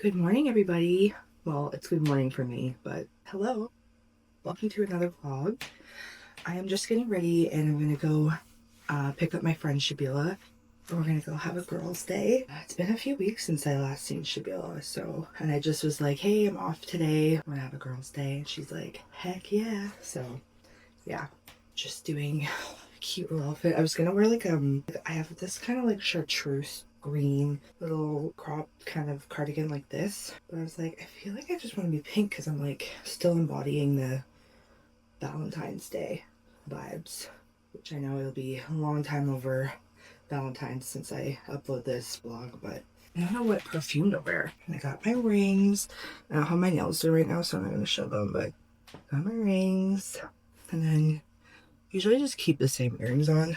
Good morning, everybody. Well, it's good morning for me, but hello. Welcome to another vlog. I am just getting ready and I'm gonna go pick up my friend Shabila. We're gonna go have a girls' day. It's been a few weeks since I last seen Shabila, and I just was like, hey, I'm off today. I'm gonna have a girls' day. And she's like, heck yeah. So, yeah, just doing a cute little outfit. I was gonna wear like, I have this kind of like chartreuse green little crop kind of cardigan like this, but I was like, I feel like I just want to be pink because I'm like still embodying the Valentine's Day vibes, which I know it'll be a long time over Valentine's since I upload this vlog, but I don't know what perfume to wear. And I got my rings. I don't have my nails done right now, so I'm not going to show them, but I got my rings. And then usually just keep the same earrings on.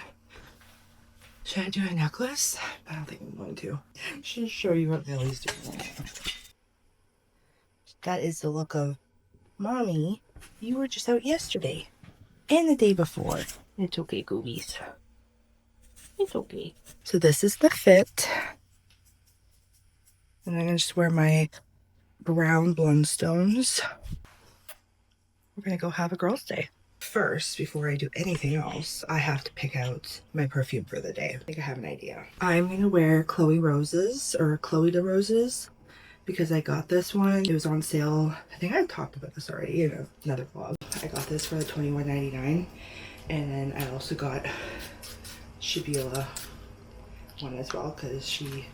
Should I do a necklace? I don't think I'm going to. I should show you what Lily's doing. That is the look of Mommy. You were just out yesterday. And the day before. It's okay, goobies. It's okay. So this is the fit. And I'm going to just wear my brown Blundstones. We're going to go have a girls' day. First, before I do anything else, I have to pick out my perfume for the day. I think I have an idea. I'm going to wear Chloe Roses, or Chloe de Roses, because I got this one. It was on sale. I think I talked about this already in another vlog. I got this for $21.99. And then I also got Shabila one as well because she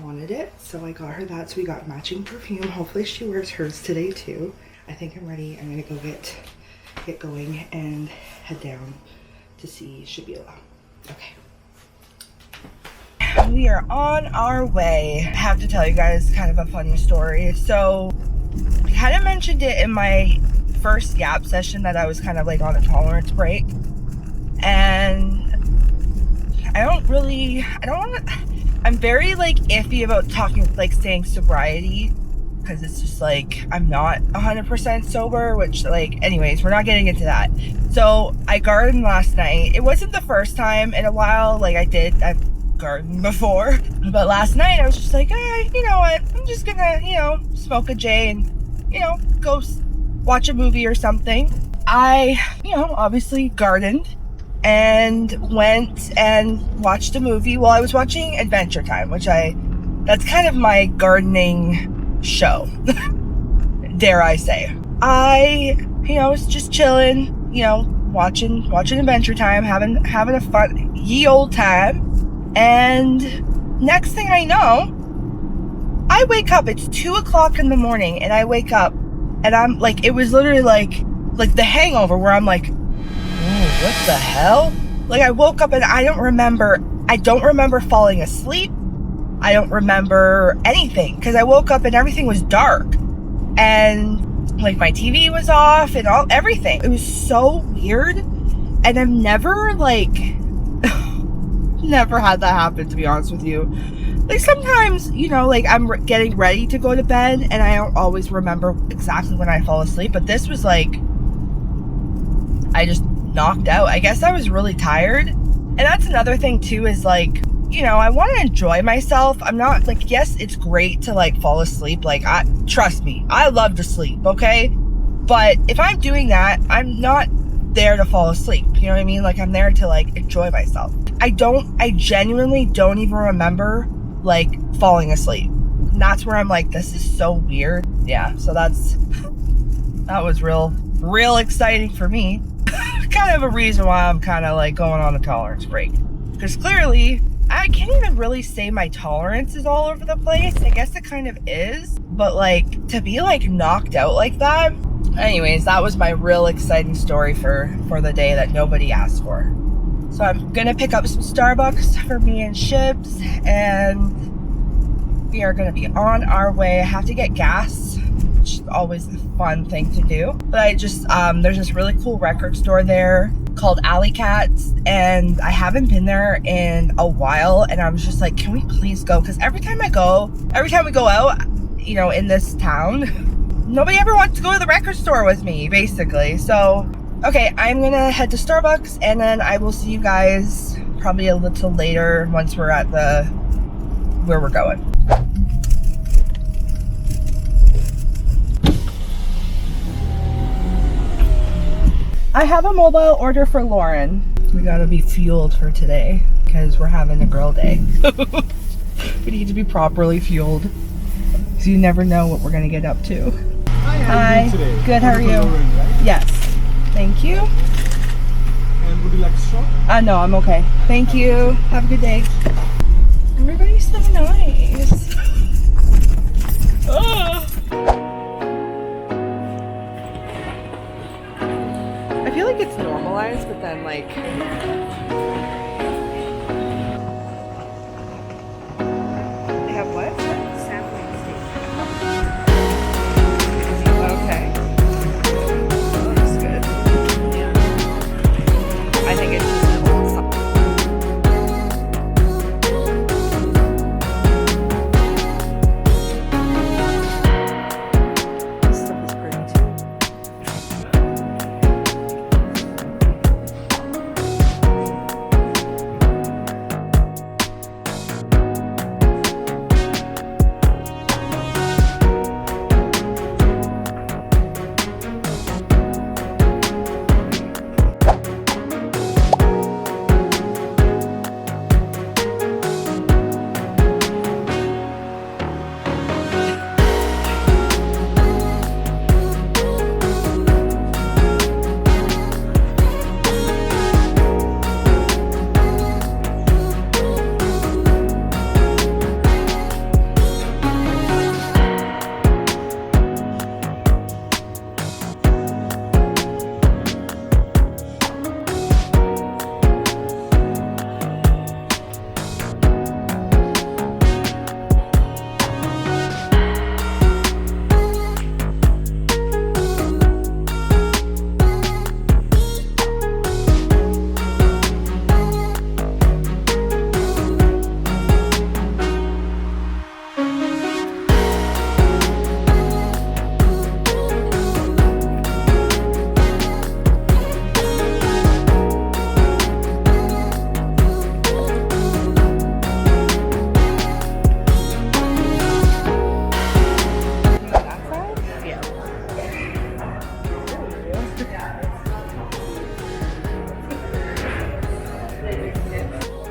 wanted it. So I got her that. So we got matching perfume. Hopefully she wears hers today too. I think I'm ready. I'm going to go get going and head down to see Shabila. Okay. We are on our way. I have to tell you guys kind of a funny story. So I kind of mentioned it in my first Gap session that I was kind of like on a tolerance break. And I'm very like iffy about talking, like saying sobriety, because it's just like I'm not 100% sober, which like anyways, we're not getting into that. So I gardened last night. It wasn't the first time in a while. Like I've gardened before, but last night I was just like, you know what, I'm just gonna smoke a J and go watch a movie or something. I obviously gardened and went and watched a movie. Well, I was watching Adventure Time, that's kind of my gardening show, dare I say. I was just chilling, watching Adventure Time, having a fun ye old time. And next thing I know, I wake up. It's 2:00 in the morning, and I wake up, and I'm like, it was literally like The Hangover, where I'm like, oh, what the hell? Like I woke up and I don't remember falling asleep. I don't remember anything because I woke up and everything was dark and like my TV was off and everything. It was so weird, and I've never never had that happen, to be honest with you. Like sometimes, like I'm getting ready to go to bed and I don't always remember exactly when I fall asleep, but this was like I just knocked out. I guess I was really tired. And that's another thing too, is like, I want to enjoy myself. I'm not like, yes, it's great to like fall asleep. Like, trust me, I love to sleep, okay? But if I'm doing that, I'm not there to fall asleep. You know what I mean? Like, I'm there to like enjoy myself. I genuinely don't even remember like falling asleep. And that's where I'm like, this is so weird. Yeah, so that was real exciting for me. Kind of a reason why I'm kind of like going on a tolerance break, because clearly I can't even really say my tolerance is all over the place. I guess it kind of is, but like to be like knocked out like that. Anyways, that was my real exciting story for the day that nobody asked for. So I'm gonna pick up some Starbucks for me and Shibs, and we are gonna be on our way. I have to get gas, which is always a fun thing to do. But I just, there's this really cool record store there called Alley Cats, and I haven't been there in a while, and I was just like, can we please go? Because every time we go out, in this town, nobody ever wants to go to the record store with me, basically. So, okay, I'm gonna head to Starbucks, and then I will see you guys probably a little later once we're at where we're going. I have a mobile order for Lauren. We gotta be fueled for today because we're having a girl day. We need to be properly fueled because you never know what we're gonna get up to. Hi. Good. How are you? Right? Yes. Thank you. And would you like a straw? No, I'm okay. Thank you. Have a good day. Everybody's so nice. I feel like it's normalized, but then like they have what? Sampling station. Okay. Oh, that's good. Yeah. I think it's just an old song. This stuff is pretty too.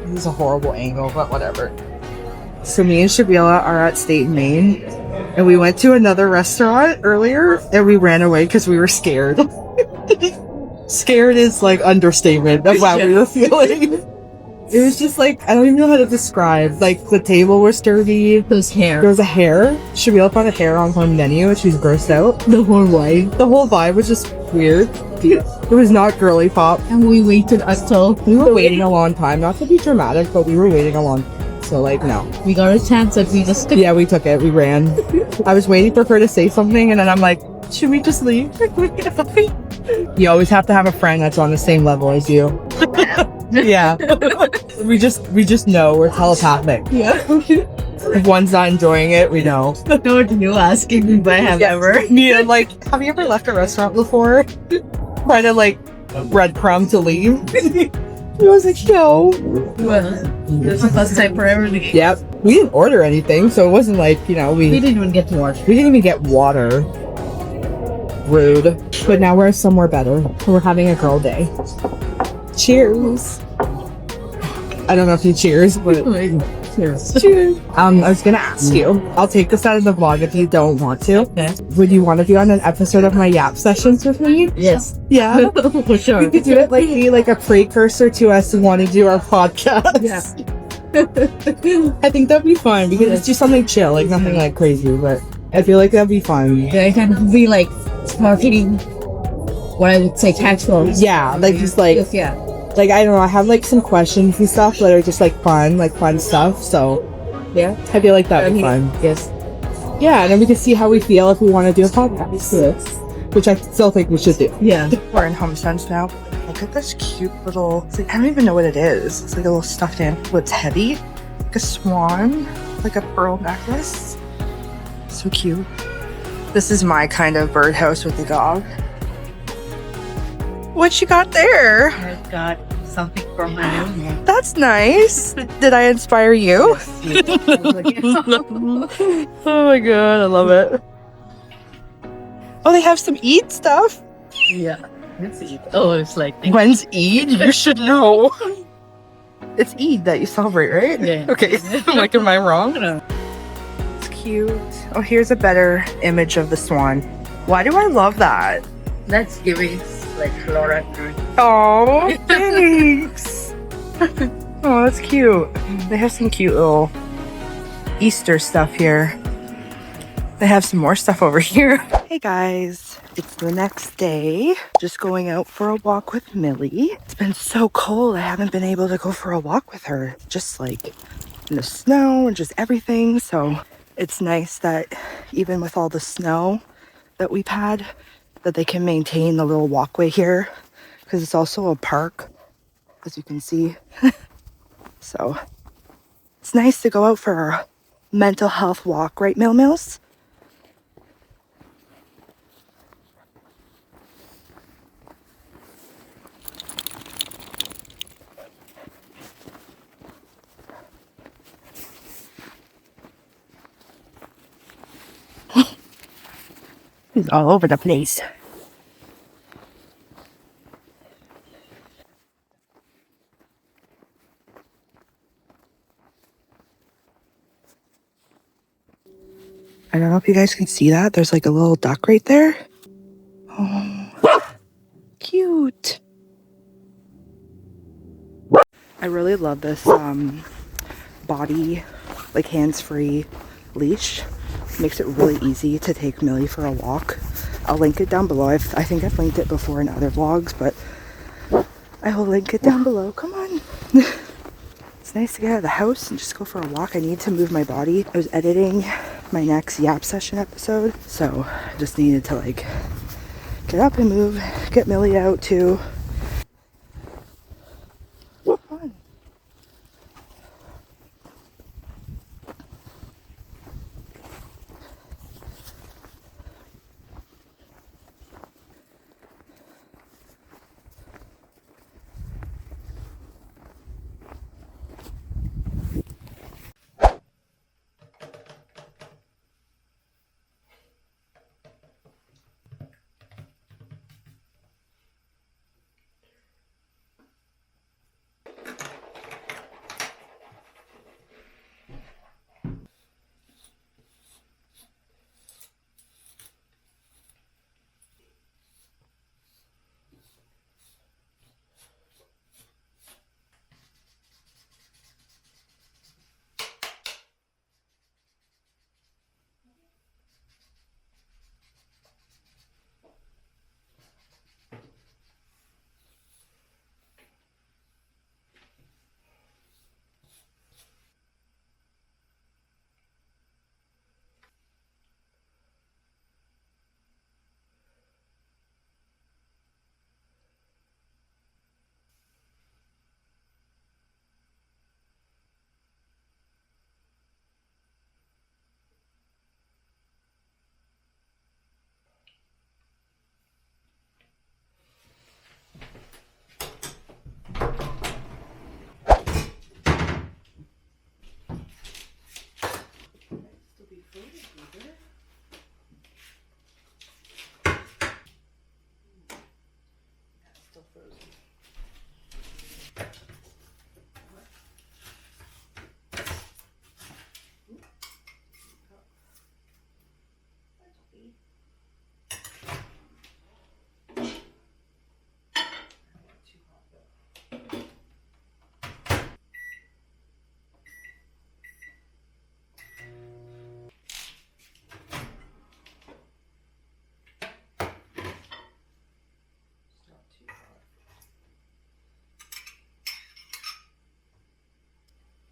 This is a horrible angle, but whatever. So me and Shabila are at State and Main, and we went to another restaurant earlier, and we ran away because we were scared. Scared is like understatement of how we were feeling. It was just like, I don't even know how to describe. Like, the table was dirty. There was a hair. Shabila found a hair on her menu, and she was grossed out. The whole vibe was just weird. It was not girly pop. And we waited until We were waiting a long time. Not to be dramatic, but we were waiting a long time. So, like, no. we got a chance and we just Yeah, we took it. We ran. I was waiting for her to say something, and then I'm like, should we just leave? You always have to have a friend that's on the same level as you. Yeah. We just know. We're telepathic. Yeah. If one's not enjoying it, we know. No, you asking me if I have ever. Me, I'm like, have you ever left a restaurant before? Trying to like breadcrumb to leave. I was like, no. Well, this is the first time for everything. Yep. We didn't order anything, so it wasn't like, you know, We didn't even get to watch. we didn't even get water. Rude. But now we're somewhere better. We're having a girl day. Cheers. I don't know if you cheers, but Cheers. cheers. I was gonna ask you. I'll take this out of the vlog if you don't want to. Okay. Would you want to be on an episode of my Yap sessions with me? Yes. Yeah. For sure. We could do it like be like a precursor to us wanting to do our podcast. Yeah. I think that'd be fun. We could just do something chill, like nothing like crazy, but I feel like that'd be fun. Yeah, I can be like marketing what I would say catchphrase. Yeah, like just like Yes, yeah. like I don't know, I have like some questions and stuff that are just like fun stuff. So Yeah. I feel like that'd be fun. Yes. Yeah, and then we can see how we feel if we want to do a podcast. Yes. Which I still think we should do. Yeah. We're in HomeSense now. Look at this cute little, it's like, I don't even know what it is. It's like a little stuffed animal. It's heavy. Like a swan. Like a pearl necklace. So cute. This is my kind of birdhouse with the dog. What you got there? I got something from my room. That's nice. Did I inspire you? Oh my god, I love it. Oh, they have some eat stuff. Yeah. It's Eid. Oh, it's like When's Eid? You should know. It's Eid that you celebrate, right? Yeah. Okay. Like, am I wrong? No. It's cute. Oh, here's a better image of the swan. Why do I love that? That's giving like Flora. Oh, thanks. Oh, that's cute. They have some cute little Easter stuff here. They have some more stuff over here. Hey guys, it's the next day. Just going out for a walk with Millie. It's been so cold. I haven't been able to go for a walk with her. Just like in the snow and just everything. So it's nice that even with all the snow that we've had, that they can maintain the little walkway here, because it's also a park, as you can see. So it's nice to go out for a mental health walk, right, Mills? He's all over the place. I don't know if you guys can see that. There's like a little duck right there. Oh, cute. I really love this body, like hands-free leash. Makes it really easy to take Millie for a walk. I'll link it down below. I think I've linked it before in other vlogs, but I will link it down below. Come on. It's nice to get out of the house and just go for a walk. I need to move my body. I was editing my next Yap Session episode, so I just needed to like get up and move, get Millie out too. Come on.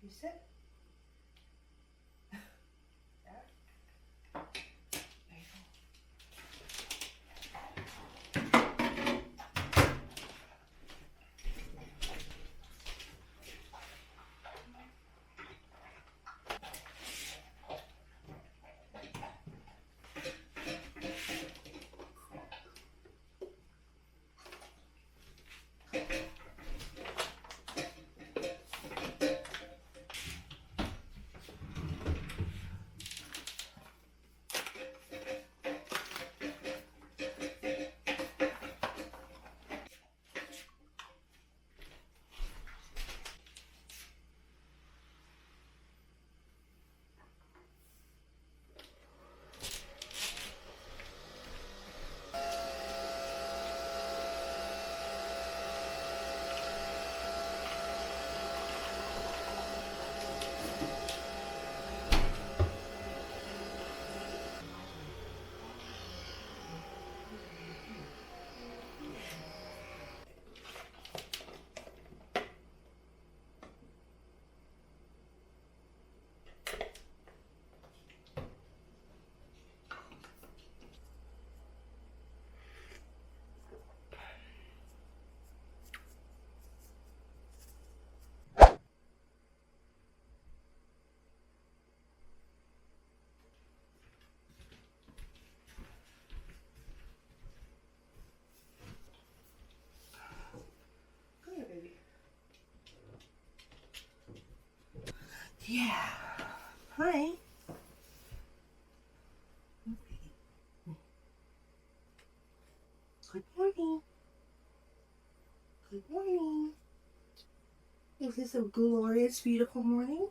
You sit. Yeah. Hi. Good morning. Good morning. Is this a glorious, beautiful morning?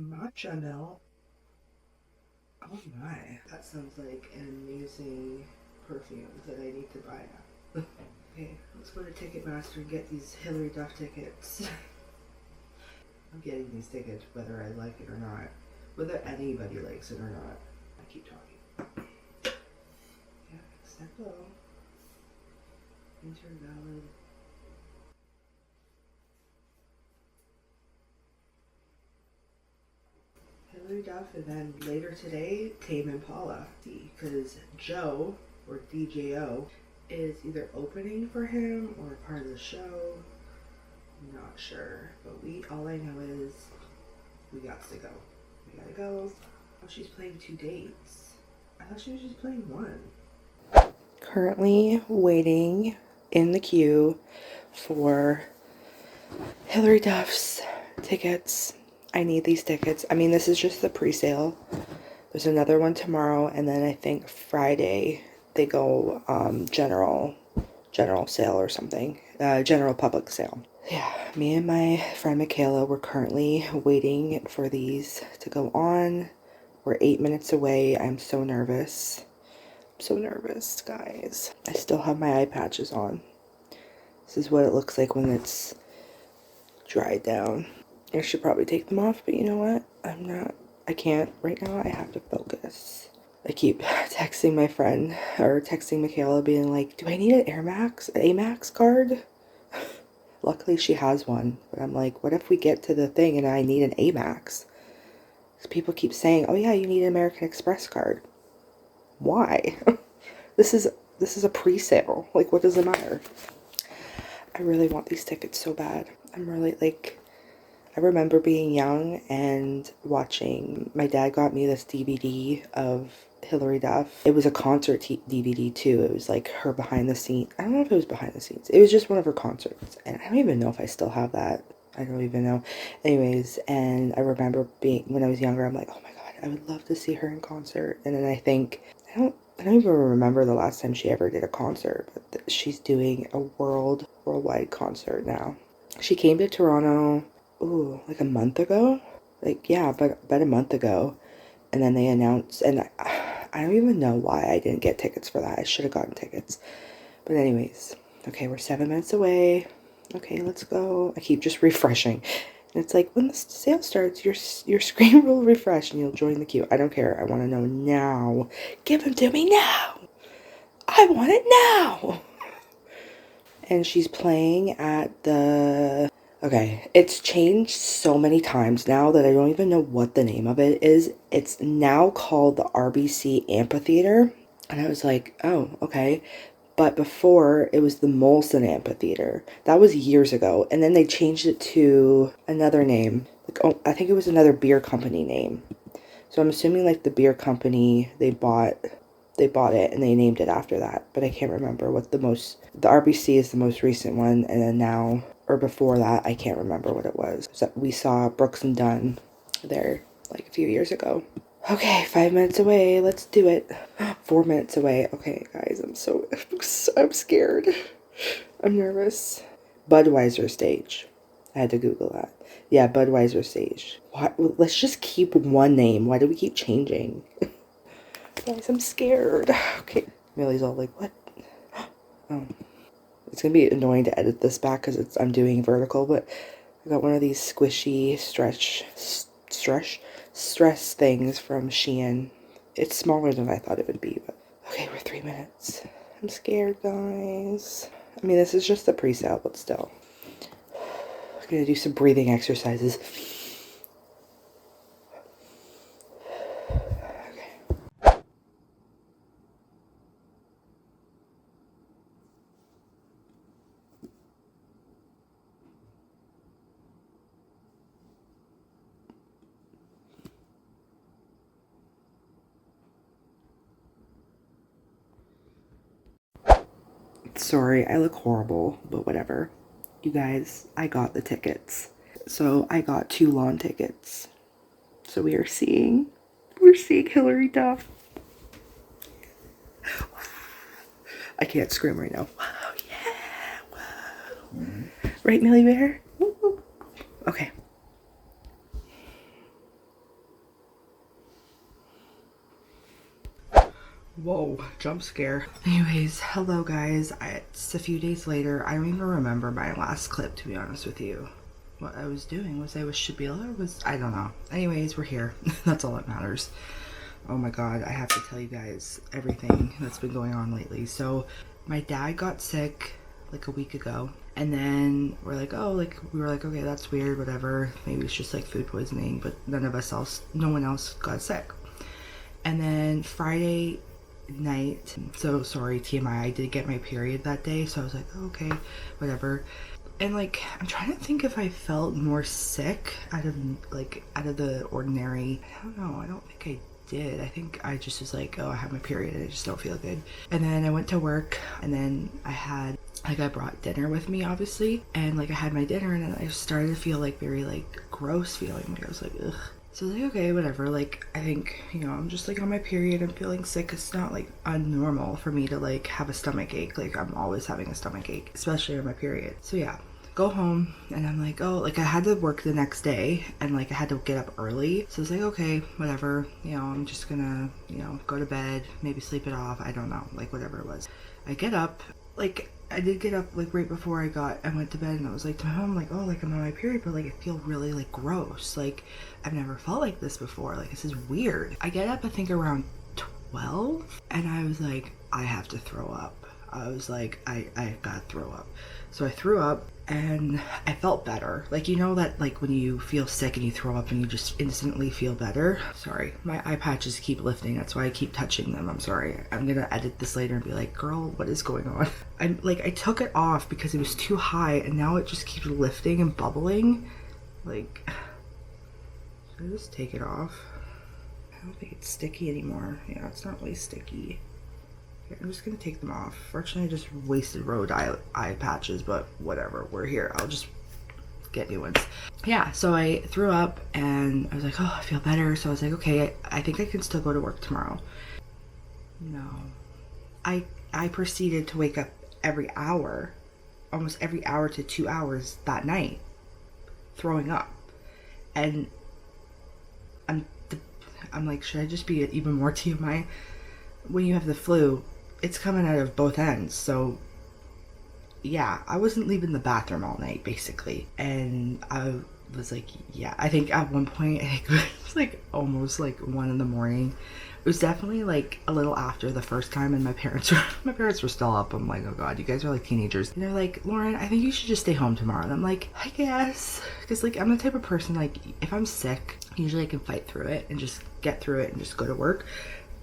Matcha milk. Oh my, that sounds like an amazing perfume that I need to buy now. Okay, let's go to Ticketmaster and get these Hillary Duff tickets. I'm getting these tickets whether I like it or not. Whether anybody likes it or not. I keep talking. Yeah, accept all. Enter valid. Hillary Duff, and then later today, Tame Impala. Because Joe, or DJO, is either opening for him or part of the show. I'm not sure. But all I know is we got to go. We gotta go. Oh, she's playing 2 dates. I thought she was just playing 1. Currently waiting in the queue for Hillary Duff's tickets. I need these tickets. I mean, this is just the pre-sale. There's another one tomorrow, and then I think Friday they go general sale or something. General public sale. Yeah, me and my friend Michaela, we're currently waiting for these to go on. We're 8 minutes away. I'm so nervous. I'm so nervous, guys. I still have my eye patches on. This is what it looks like when it's dried down. I should probably take them off, but you know what? I can't right now. I have to focus. I keep texting my friend, or texting Michaela, being like, do I need an Amex card? Luckily she has one, but I'm like, what if we get to the thing and I need an Amex? Because people keep saying, oh yeah, you need an American Express card. Why? This is a pre-sale. Like, what does it matter? I really want these tickets so bad. I'm really, like, I remember being young and watching, my dad got me this DVD of Hillary Duff. It was a concert DVD too. It was like her behind the scenes. I don't know if it was behind the scenes. It was just one of her concerts. And I don't even know if I still have that. I don't even know. Anyways, and I remember when I was younger, I'm like, oh my God, I would love to see her in concert. And then I think, I don't even remember the last time she ever did a concert, but she's doing a worldwide concert now. She came to Toronto, like a month ago. Like, yeah, but about a month ago. And then they announced, and I don't even know why I didn't get tickets for that. I should have gotten tickets. But anyways, okay, we're 7 minutes away. Okay, let's go. I keep just refreshing. And it's like, when the sale starts, your screen will refresh and you'll join the queue. I don't care. I want to know now. Give them to me now. I want it now. And she's playing at the... Okay, it's changed so many times now that I don't even know what the name of it is. It's now called the RBC Amphitheater. And I was like, oh, okay. But before, it was the Molson Amphitheater. That was years ago. And then they changed it to another name. Like, oh, I think it was another beer company name. So I'm assuming like the beer company, they bought it and they named it after that. But I can't remember what the RBC is the most recent one. And then now, or before that, I can't remember what it was. So we saw Brooks and Dunn there like a few years ago. Okay, 5 minutes away. Let's do it. 4 minutes away. Okay, guys, I'm scared. I'm nervous. Budweiser stage. I had to Google that. Yeah, Budweiser stage. What? Let's just keep one name. Why do we keep changing? Guys, I'm scared. Okay. Millie's all like, what? Oh. It's gonna be annoying to edit this back because I'm doing vertical, but I got one of these squishy stress things from Shein. It's smaller than I thought it would be, but okay, we're 3 minutes. I'm scared, guys. I mean, this is just the pre-sale, but still. I'm gonna do some breathing exercises. Sorry, I look horrible, but whatever. You guys, I got the tickets. So I got 2 lawn tickets. So we're seeing Hillary Duff. I can't scream right now. Wow, yeah, wow. Right, Millie Bear? Okay. Whoa, jump scare. Anyways, hello guys. It's a few days later. I don't even remember my last clip, to be honest with you. What I was doing, was I with Shabila? I don't know. Anyways, we're here. That's all that matters. Oh my god, I have to tell you guys everything that's been going on lately. So my dad got sick like a week ago, and then we're like, oh, like we were like, okay, that's weird, whatever, maybe it's just like food poisoning, but no one else got sick. And then Friday night, so sorry, TMI, I did get my period that day, so I was like, oh, okay, whatever. And like, I'm trying to think if I felt more sick out of the ordinary. I don't know, I don't think I did. I think I just was like, oh, I have my period and I just don't feel good. And then I went to work, and then I brought dinner with me, obviously, and like I had my dinner, and then I started to feel like very like gross feeling. Like I was like, ugh. So I was like, okay, whatever. Like, I think, you know, I'm just like on my period, I'm feeling sick. It's not like unnormal for me to like have a stomach ache. Like, I'm always having a stomach ache, especially on my period. So yeah, go home, and I'm like, oh, like I had to work the next day, and like I had to get up early. So I was like, okay, whatever, you know, I'm just gonna, you know, go to bed, maybe sleep it off. I don't know, like whatever it was. I get up, like I did get up like right before I went to bed, and I was like to my mom, like, oh, like I'm on my period, but like I feel really like gross. Like I've never felt like this before. Like this is weird. I get up, I think around 12, and I was like, I have to throw up. I was like, I gotta throw up. So I threw up, and I felt better. Like, you know that like when you feel sick and you throw up and you just instantly feel better? Sorry, my eye patches keep lifting. That's why I keep touching them. I'm sorry. I'm gonna edit this later and be like, girl, what is going on? I took it off because it was too high, and now it just keeps lifting and bubbling. Like, should I just take it off? I don't think it's sticky anymore. Yeah, it's not really sticky. I'm just gonna take them off. Fortunately, I just wasted road eye patches, but whatever, we're here. I'll just get new ones. Yeah, so I threw up, and I was like, oh, I feel better. So I was like, okay, I think I can still go to work tomorrow. No. I proceeded to wake up every hour, almost every hour to 2 hours that night, throwing up. And I'm like, should I just be even more TMI? When you have the flu, it's coming out of both ends. So yeah, I wasn't leaving the bathroom all night basically, and I was like, yeah, I think at one point, I think it was like almost like 1 in the morning. It was definitely like a little after the first time, and my parents were still up. I'm like, oh god, you guys are like teenagers. And they're like, Lauren, I think you should just stay home tomorrow. And I'm like, I guess, because like I'm the type of person, like if I'm sick, usually I can fight through it and just get through it and just go to work.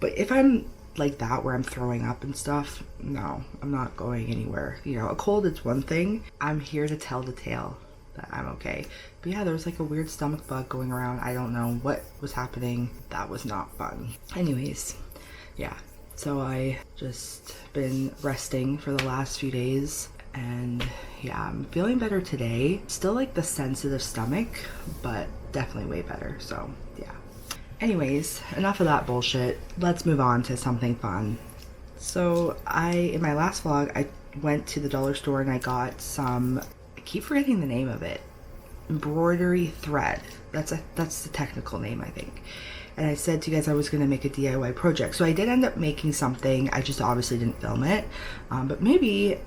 But if I'm like that, where I'm throwing up and stuff, no, I'm not going anywhere. You know, a cold, it's one thing. I'm here to tell the tale that I'm okay. But yeah, there was like a weird stomach bug going around. I don't know what was happening. That was not fun. Anyways, yeah, so I just been resting for the last few days, and yeah, I'm feeling better today. Still like the sensitive stomach, but definitely way better. So yeah. Anyways, enough of that bullshit. Let's move on to something fun. So in my last vlog, I went to the dollar store and I got some, I keep forgetting the name of it, embroidery thread. That's the technical name, I think. And I said to you guys I was going to make a DIY project. So I did end up making something. I just obviously didn't film it. But maybe,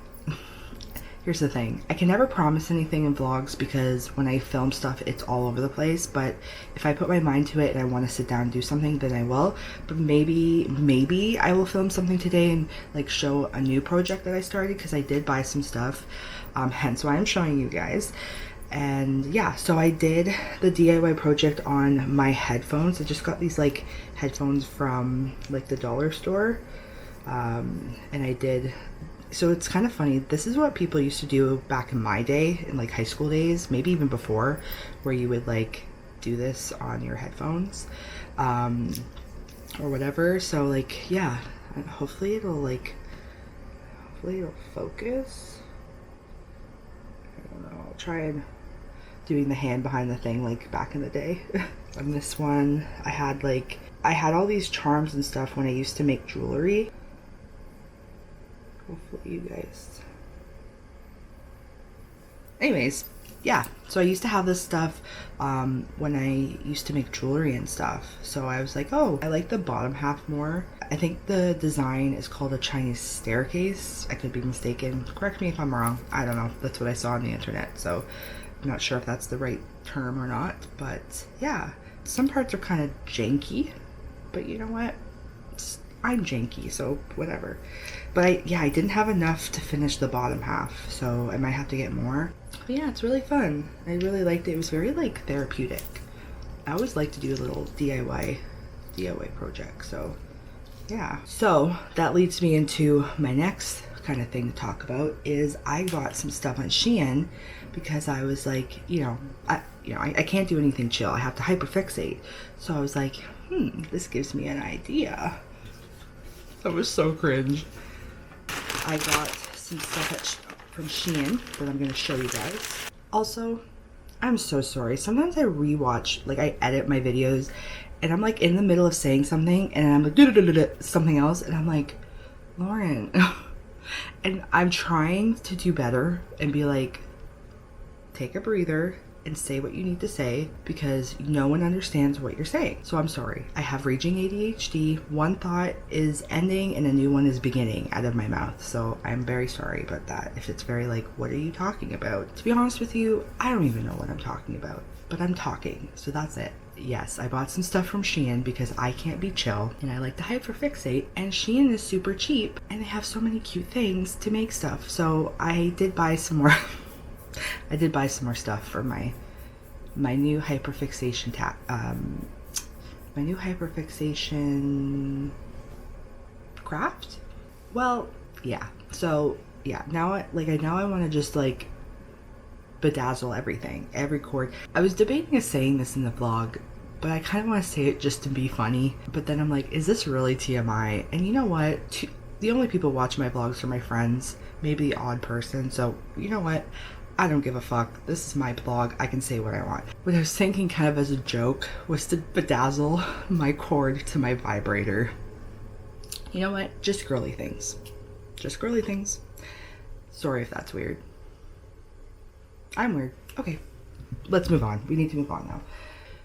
here's the thing. I can never promise anything in vlogs because when I film stuff, it's all over the place. But if I put my mind to it and I want to sit down and do something, then I will. But maybe I will film something today and like show a new project that I started, because I did buy some stuff. Hence why I'm showing you guys. And yeah, so I did the DIY project on my headphones. I just got these like headphones from like the dollar store. And I did, so it's kind of funny. This is what people used to do back in my day, in like high school days, maybe even before, where you would like do this on your headphones, or whatever. So like, yeah, hopefully it'll like Hopefully it'll focus. I don't know. I'll try and doing the hand behind the thing like back in the day. On this one, I had all these charms and stuff when I used to make jewelry. Hopefully you guys. Anyways, yeah, so I used to have this stuff when I used to make jewelry and stuff. So I was like, oh, I like the bottom half more. I think the design is called a Chinese staircase. I could be mistaken. Correct me if I'm wrong. I don't know. That's what I saw on the internet. So I'm not sure if that's the right term or not. But yeah, some parts are kind of janky. But you know what? I'm janky, so whatever. But I didn't have enough to finish the bottom half. So I might have to get more. But yeah, it's really fun. I really liked it. It was very like therapeutic. I always like to do a little DIY project. So yeah. So that leads me into my next kind of thing to talk about is I got some stuff on Shein because I was like, I can't do anything chill. I have to hyperfixate. So I was like, this gives me an idea. That was so cringe. I got some stuff from Shein that I'm going to show you guys. Also, I'm so sorry. Sometimes I rewatch, like I edit my videos and I'm like in the middle of saying something and I'm like something else and I'm like, Lauren. And I'm trying to do better and be like, take a breather and say what you need to say because no one understands what you're saying. So I'm sorry. I have raging ADHD. One thought is ending and a new one is beginning out of my mouth. So I'm very sorry about that. If it's very like, what are you talking about? To be honest with you, I don't even know what I'm talking about, but I'm talking. So that's it. Yes, I bought some stuff from Shein because I can't be chill and I like to hyperfixate, and Shein is super cheap and they have so many cute things to make stuff. So I did buy some more. I did buy some more stuff for my new hyperfixation craft. Well, yeah. So yeah, now I want to just like bedazzle everything, every cord. I was debating saying this in the vlog, but I kind of want to say it just to be funny. But then I'm like, is this really TMI? And you know what? The only people watching my vlogs are my friends, maybe the odd person. So you know what? I don't give a fuck. This is my blog. I can say what I want. What I was thinking kind of as a joke was to bedazzle my cord to my vibrator. You know what? Just girly things. Just girly things. Sorry if that's weird. I'm weird. Okay, let's move on. We need to move on now.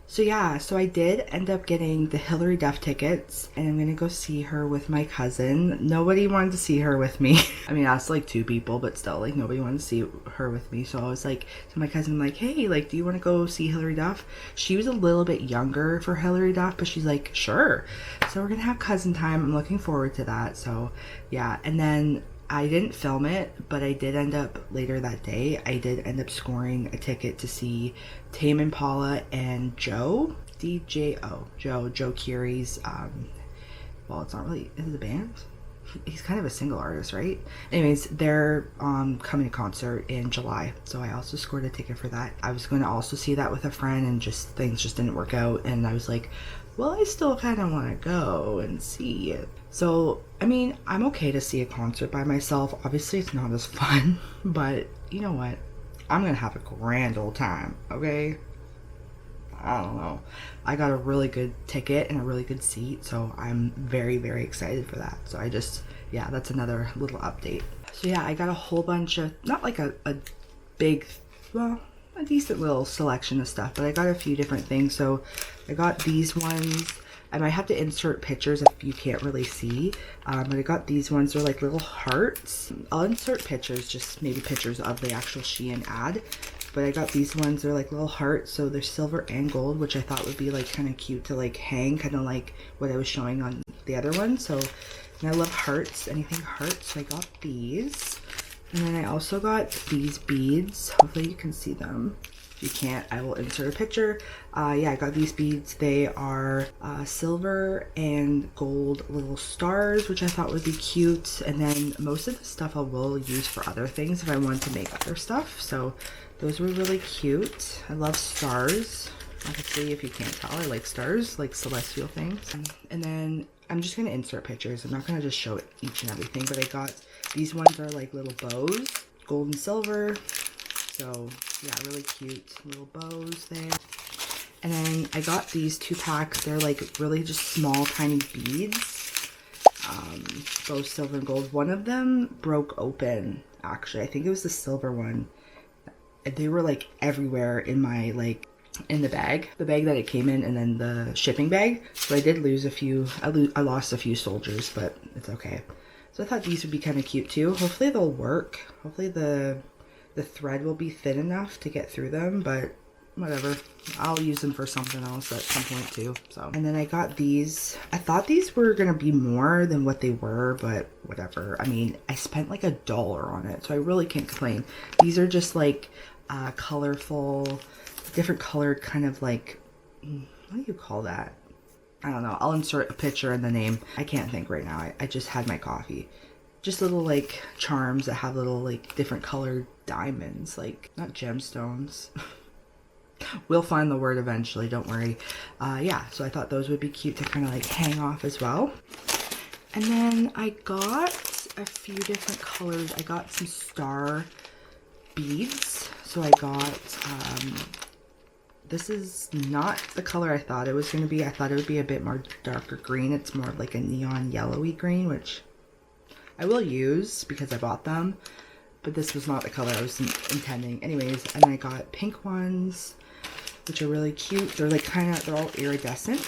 So yeah, so I did end up getting the Hilary Duff tickets and I'm gonna go see her with my cousin. Nobody wanted to see her with me. I mean, that's like 2 people, but still, like nobody wanted to see her with me. So I was like, to my cousin, like, hey, like, do you want to go see Hilary Duff? She was a little bit younger for Hilary Duff, but she's like, sure. So we're gonna have cousin time. I'm looking forward to that. So yeah, and then I didn't film it, but I did end up later that day. I did end up scoring a ticket to see Tame Impala and Joe Curie's. Well, it's not really. Is it a band? He's kind of a single artist, right? Anyways, they're coming to concert in July, so I also scored a ticket for that. I was going to also see that with a friend, and just things just didn't work out, and I was like, well, I still kind of want to go and see it. So, I mean, I'm okay to see a concert by myself. Obviously, it's not as fun, but you know what? I'm going to have a grand old time, okay? I don't know. I got a really good ticket and a really good seat, so I'm very, very excited for that. So I just, yeah, that's another little update. So yeah, I got a whole bunch of, not like a big, well, a decent little selection of stuff, but I got a few different things. So I got these ones. I might have to insert pictures if you can't really see, but I got these ones. They're like little hearts. I'll insert pictures, just maybe pictures of the actual Shein ad, but I got these ones. They're like little hearts, so they're silver and gold, which I thought would be like kind of cute to like hang, kind of like what I was showing on the other one. So, and I love hearts, anything hearts, so I got these. And then I also got these beads. Hopefully you can see them. If you can't, I will insert a picture. Yeah, I got these beads. They are silver and gold little stars, which I thought would be cute. And then most of the stuff I will use for other things if I want to make other stuff. So those were really cute. I love stars. Obviously, if you can't tell, I like stars, like celestial things. And then I'm just going to insert pictures. I'm not going to just show each and everything, but I got These ones are like little bows, gold and silver. So yeah, really cute little bows there. And then I got these 2 packs. They're like really just small, tiny beads. Both silver and gold. One of them broke open, actually. I think it was the silver one. They were like everywhere in my in the bag that it came in, and then the shipping bag. So I did lose a few. I lost a few soldiers, but it's okay. So I thought these would be kind of cute too. Hopefully they'll work. Hopefully the thread will be thin enough to get through them, but whatever. I'll use them for something else at some point too. So, and then I got these. I thought these were gonna be more than what they were, but whatever. I mean, I spent like $1 on it, so I really can't complain. These are just like colorful, different colored kind of like, what do you call that? I don't know. I'll insert a picture in the name. I can't think right now. I just had my coffee. Just little like charms that have little like different colored diamonds, like not gemstones. We'll find the word eventually, don't worry. Yeah, so I thought those would be cute to kind of like hang off as well. And then I got a few different colors. I got some star beads. So I got, this is not the color I thought it was going to be. I thought it would be a bit more darker green. It's more like a neon yellowy green, which I will use because I bought them. But this was not the color I was intending. Anyways, and I got pink ones, which are really cute. They're like kind of, they're all iridescent.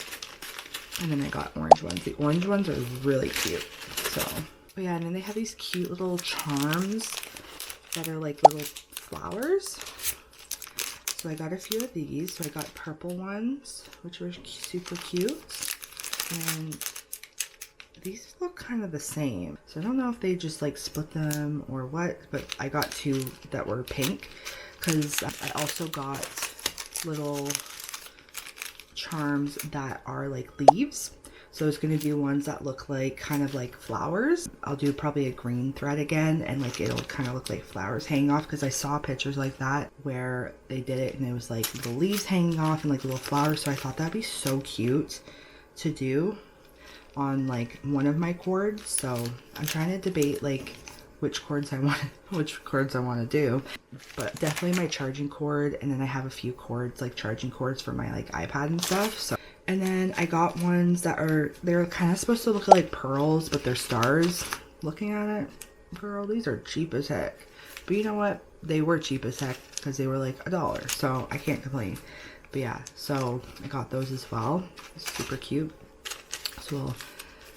And then I got orange ones. The orange ones are really cute. So, but yeah, and then they have these cute little charms that are like little flowers. So I got a few of these. So I got purple ones, which were super cute. And these look kind of the same. So I don't know if they just like split them or what, but I got 2 that were pink because I also got little charms that are like leaves. So it's going to do ones that look like kind of like flowers. I'll do probably a green thread again, and like it'll kind of look like flowers hanging off, because I saw pictures like that where they did it and it was like the leaves hanging off and like little flowers. So I thought that'd be so cute to do on like one of my cords. So I'm trying to debate like which cords I want to do, but definitely my charging cord, and then I have a few cords, like charging cords for my like iPad and stuff. So, and then I got ones that are, they're kind of supposed to look like pearls, but they're stars. Looking at it, girl, these are cheap as heck. But you know what, they were cheap as heck because they were like $1, so I can't complain. But yeah, so I got those as well. It's super cute. So we'll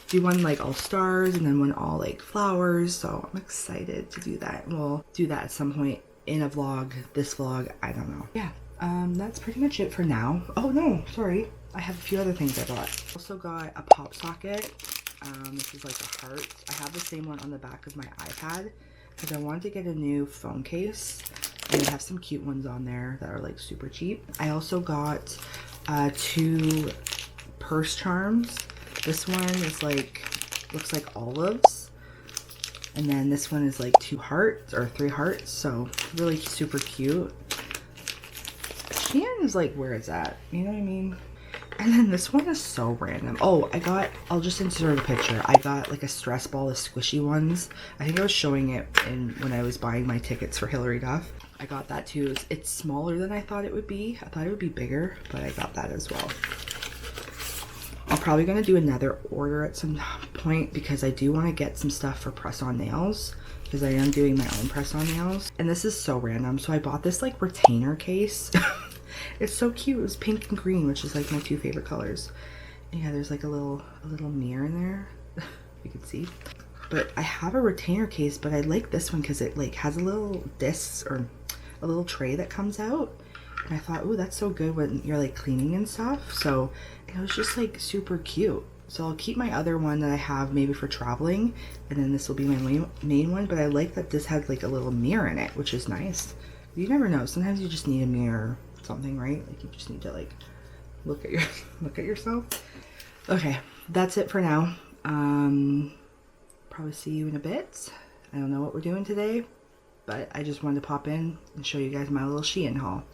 do one like all stars and then one all like flowers. So I'm excited to do that. We'll do that at some point in a vlog, this vlog, I don't know. Yeah, that's pretty much it for now. Oh no, sorry. I have a few other things I bought. Also got a pop socket. This is like a heart. I have the same one on the back of my iPad because I wanted to get a new phone case. And they have some cute ones on there that are like super cheap. I also got 2 purse charms. This one is like, looks like olives. And then this one is like 2 hearts or 3 hearts. So really super cute. Shein is like where it's at. You know what I mean? And then this one is so random. Oh, I'll just insert a picture. I got like a stress ball, the squishy ones. I think I was showing it when I was buying my tickets for Hillary Duff. I got that too. It's smaller than I thought it would be. I thought it would be bigger, but I got that as well. I'm probably going to do another order at some point because I do want to get some stuff for press-on nails, because I am doing my own press-on nails. And this is so random. So I bought this like retainer case. It's so cute. It was pink and green, which is like my 2 favorite colors. And yeah, there's like a little mirror in there. You can see. But I have a retainer case, but I like this one because it like has a little disc or a little tray that comes out. And I thought, oh, that's so good when you're like cleaning and stuff. So it was just like super cute. So I'll keep my other one that I have maybe for traveling, and then this will be my main one. But I like that this had like a little mirror in it, which is nice. You never know. Sometimes you just need a mirror, something, right? Like you just need to like look at yourself. Okay, that's it for now. Probably see you in a bit. I don't know what we're doing today, but I just wanted to pop in and show you guys my little Shein haul.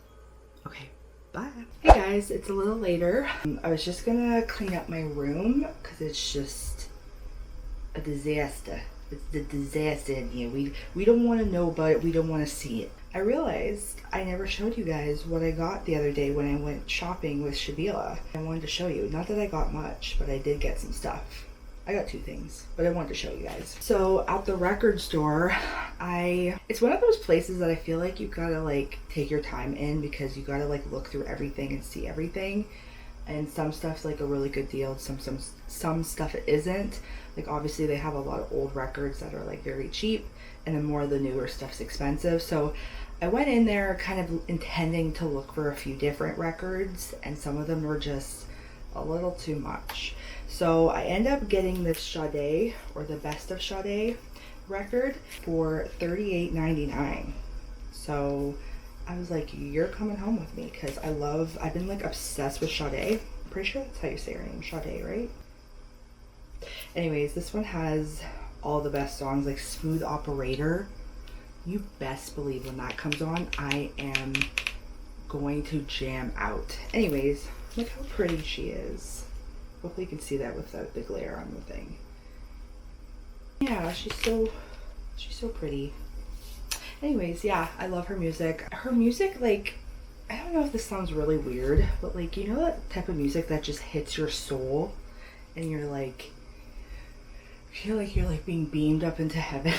Okay, bye. Hey guys, it's a little later. I was just gonna clean up my room because it's just a disaster. It's the disaster in here. We don't want to know about it. We don't want to see it. I realized I never showed you guys what I got the other day when I went shopping with Shabila. I wanted to show you. Not that I got much, but I did get some stuff. I got 2 things, but I wanted to show you guys. So at the record store, it's one of those places that I feel like you gotta like take your time in, because you gotta like look through everything and see everything. And some stuff's like a really good deal, some stuff it isn't. Like obviously they have a lot of old records that are like very cheap, and then more of the newer stuff's expensive. So I went in there kind of intending to look for a few different records, and some of them were just a little too much. So I end up getting this Sade, or the Best of Sade record, for $38.99. So I was like, you're coming home with me, because I've been like obsessed with Sade. I'm pretty sure that's how you say her name, Sade, right? Anyways, this one has all the best songs, like Smooth Operator. You best believe when that comes on, I am going to jam out. Anyways, look how pretty she is. Hopefully you can see that without the glare on the thing. Yeah, she's so pretty. Anyways, yeah, I love her music. Her music, like, I don't know if this sounds really weird, but like, you know that type of music that just hits your soul and you're like, feel like you're like being beamed up into heaven.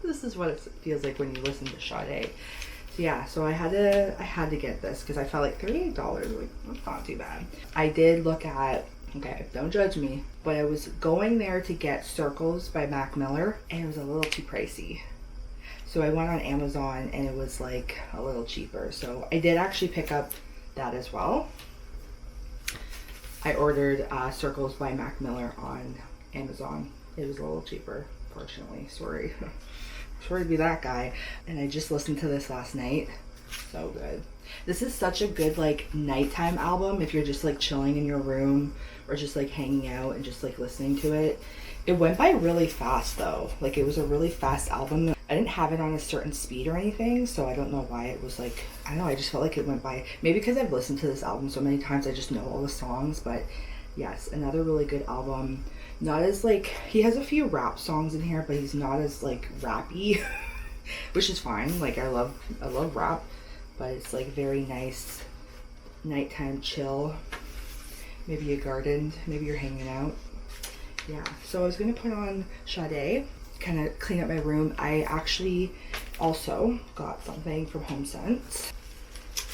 This is what it feels like when you listen to Sade. So yeah, so I had to get this because I felt like $38, like that's not too bad. I did look at, okay, don't judge me, but I was going there to get Circles by Mac Miller, and it was a little too pricey. So I went on Amazon and it was like a little cheaper. So I did actually pick up that as well. I ordered Circles by Mac Miller on Amazon. It was a little cheaper, fortunately. Sorry. Sorry to be that guy. And I just listened to this last night. So good. This is such a good like nighttime album if you're just like chilling in your room or just like hanging out and just like listening to it. It went by really fast though. Like it was a really fast album. I didn't have it on a certain speed or anything, so I don't know why it was like, I don't know, I just felt like it went by. Maybe because I've listened to this album so many times, I just know all the songs. But yes, another really good album. Not as like, he has a few rap songs in here, but he's not as like rappy, which is fine. Like I love rap, but it's like very nice nighttime chill. Maybe a garden, maybe you're hanging out. Yeah, so I was gonna put on Sade, kind of clean up my room. I actually also got something from HomeSense.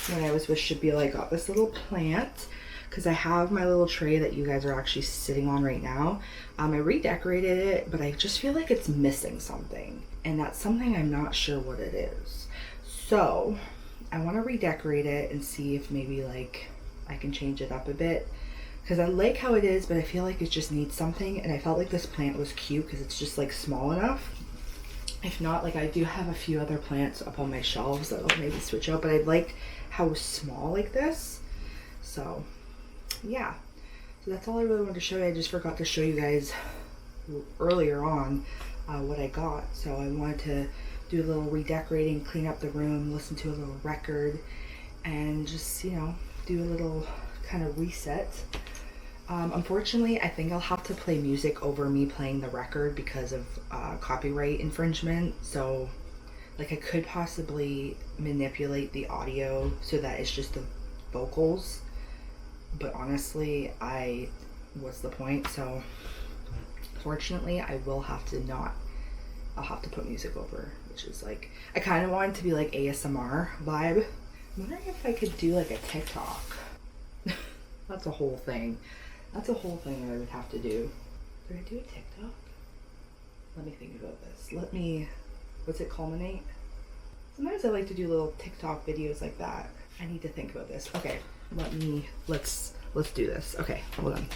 When I was with Shabila, I got this little plant because I have my little tray that you guys are actually sitting on right now. I redecorated it, but I just feel like it's missing something, and that's something I'm not sure what it is. So I want to redecorate it and see if maybe like I can change it up a bit, because I like how it is, but I feel like it just needs something. And I felt like this plant was cute because it's just like small enough. If not, like I do have a few other plants up on my shelves that I'll maybe switch out, but I like how small like this. So yeah, so that's all I really wanted to show you. I just forgot to show you guys earlier on what I got. So I wanted to do a little redecorating, clean up the room, listen to a little record, and just, you know, do a little kind of reset. Unfortunately, I think I'll have to play music over me playing the record because of copyright infringement. So like I could possibly manipulate the audio so that it's just the vocals, but honestly, what's the point? So fortunately, I will have to I'll have to put music over, which is like, I kind of want it to be like ASMR vibe. I'm wondering if I could do like a TikTok. That's a whole thing. That's a whole thing that I would have to do. Did I do a TikTok? Let me think about this. What's it culminate? Sometimes I like to do little TikTok videos like that. I need to think about this. Okay, let's do this. Okay, hold on.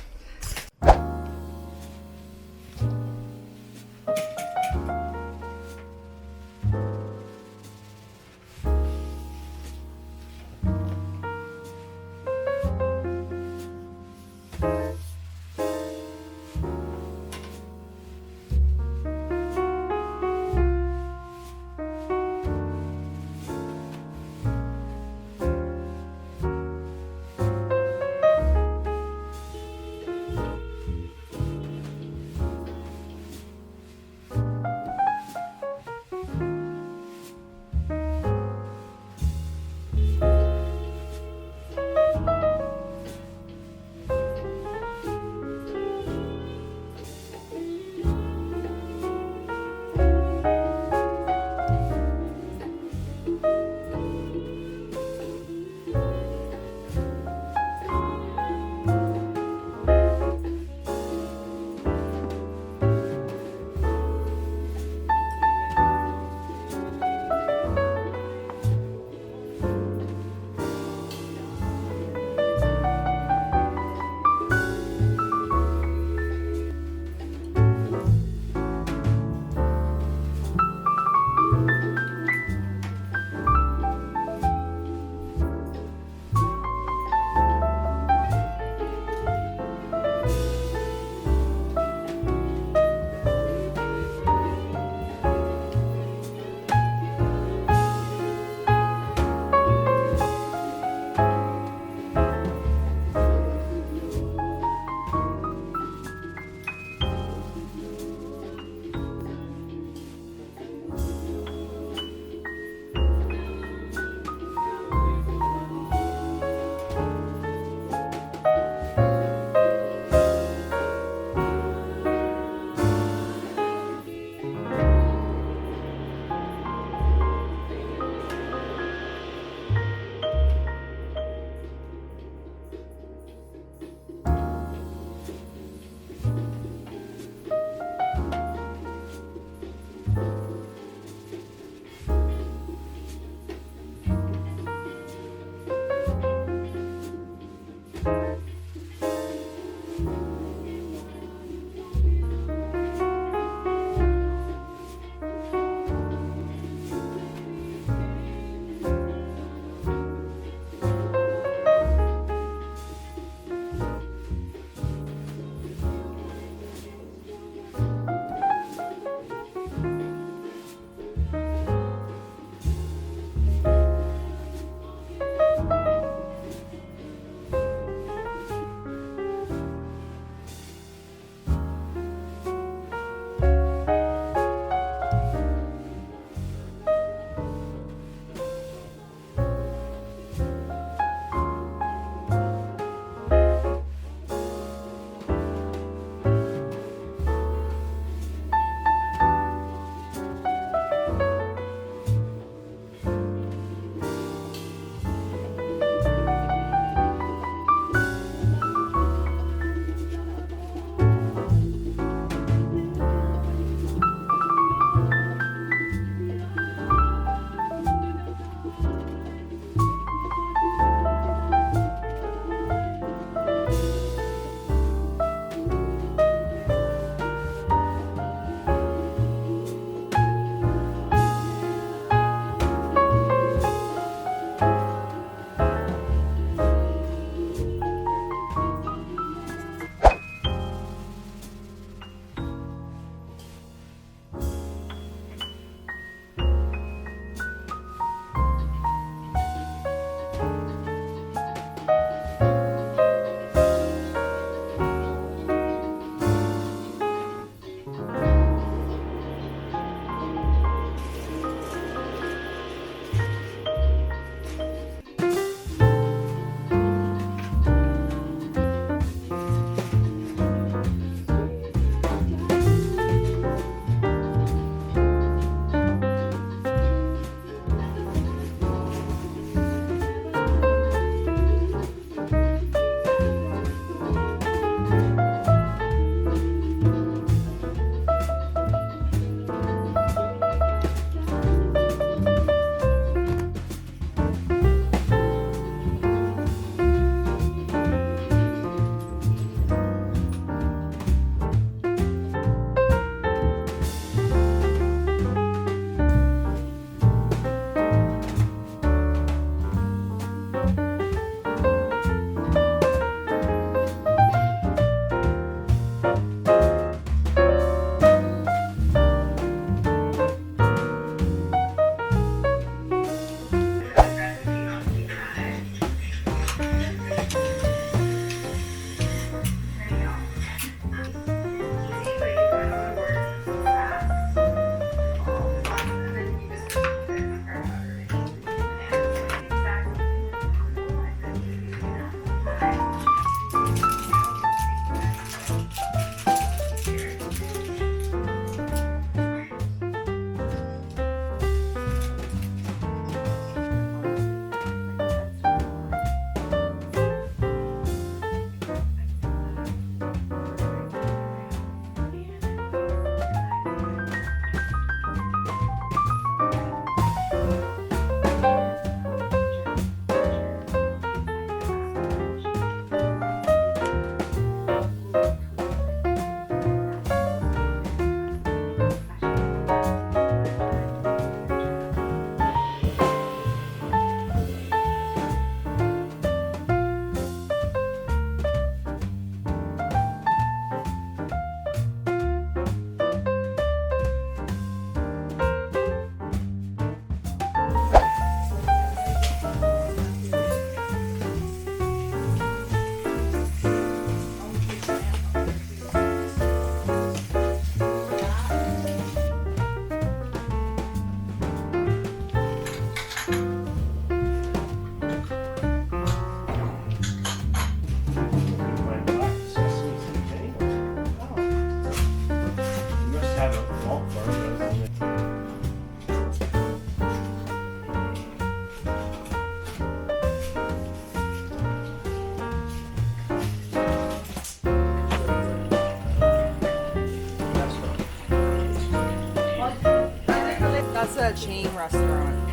a chain restaurant.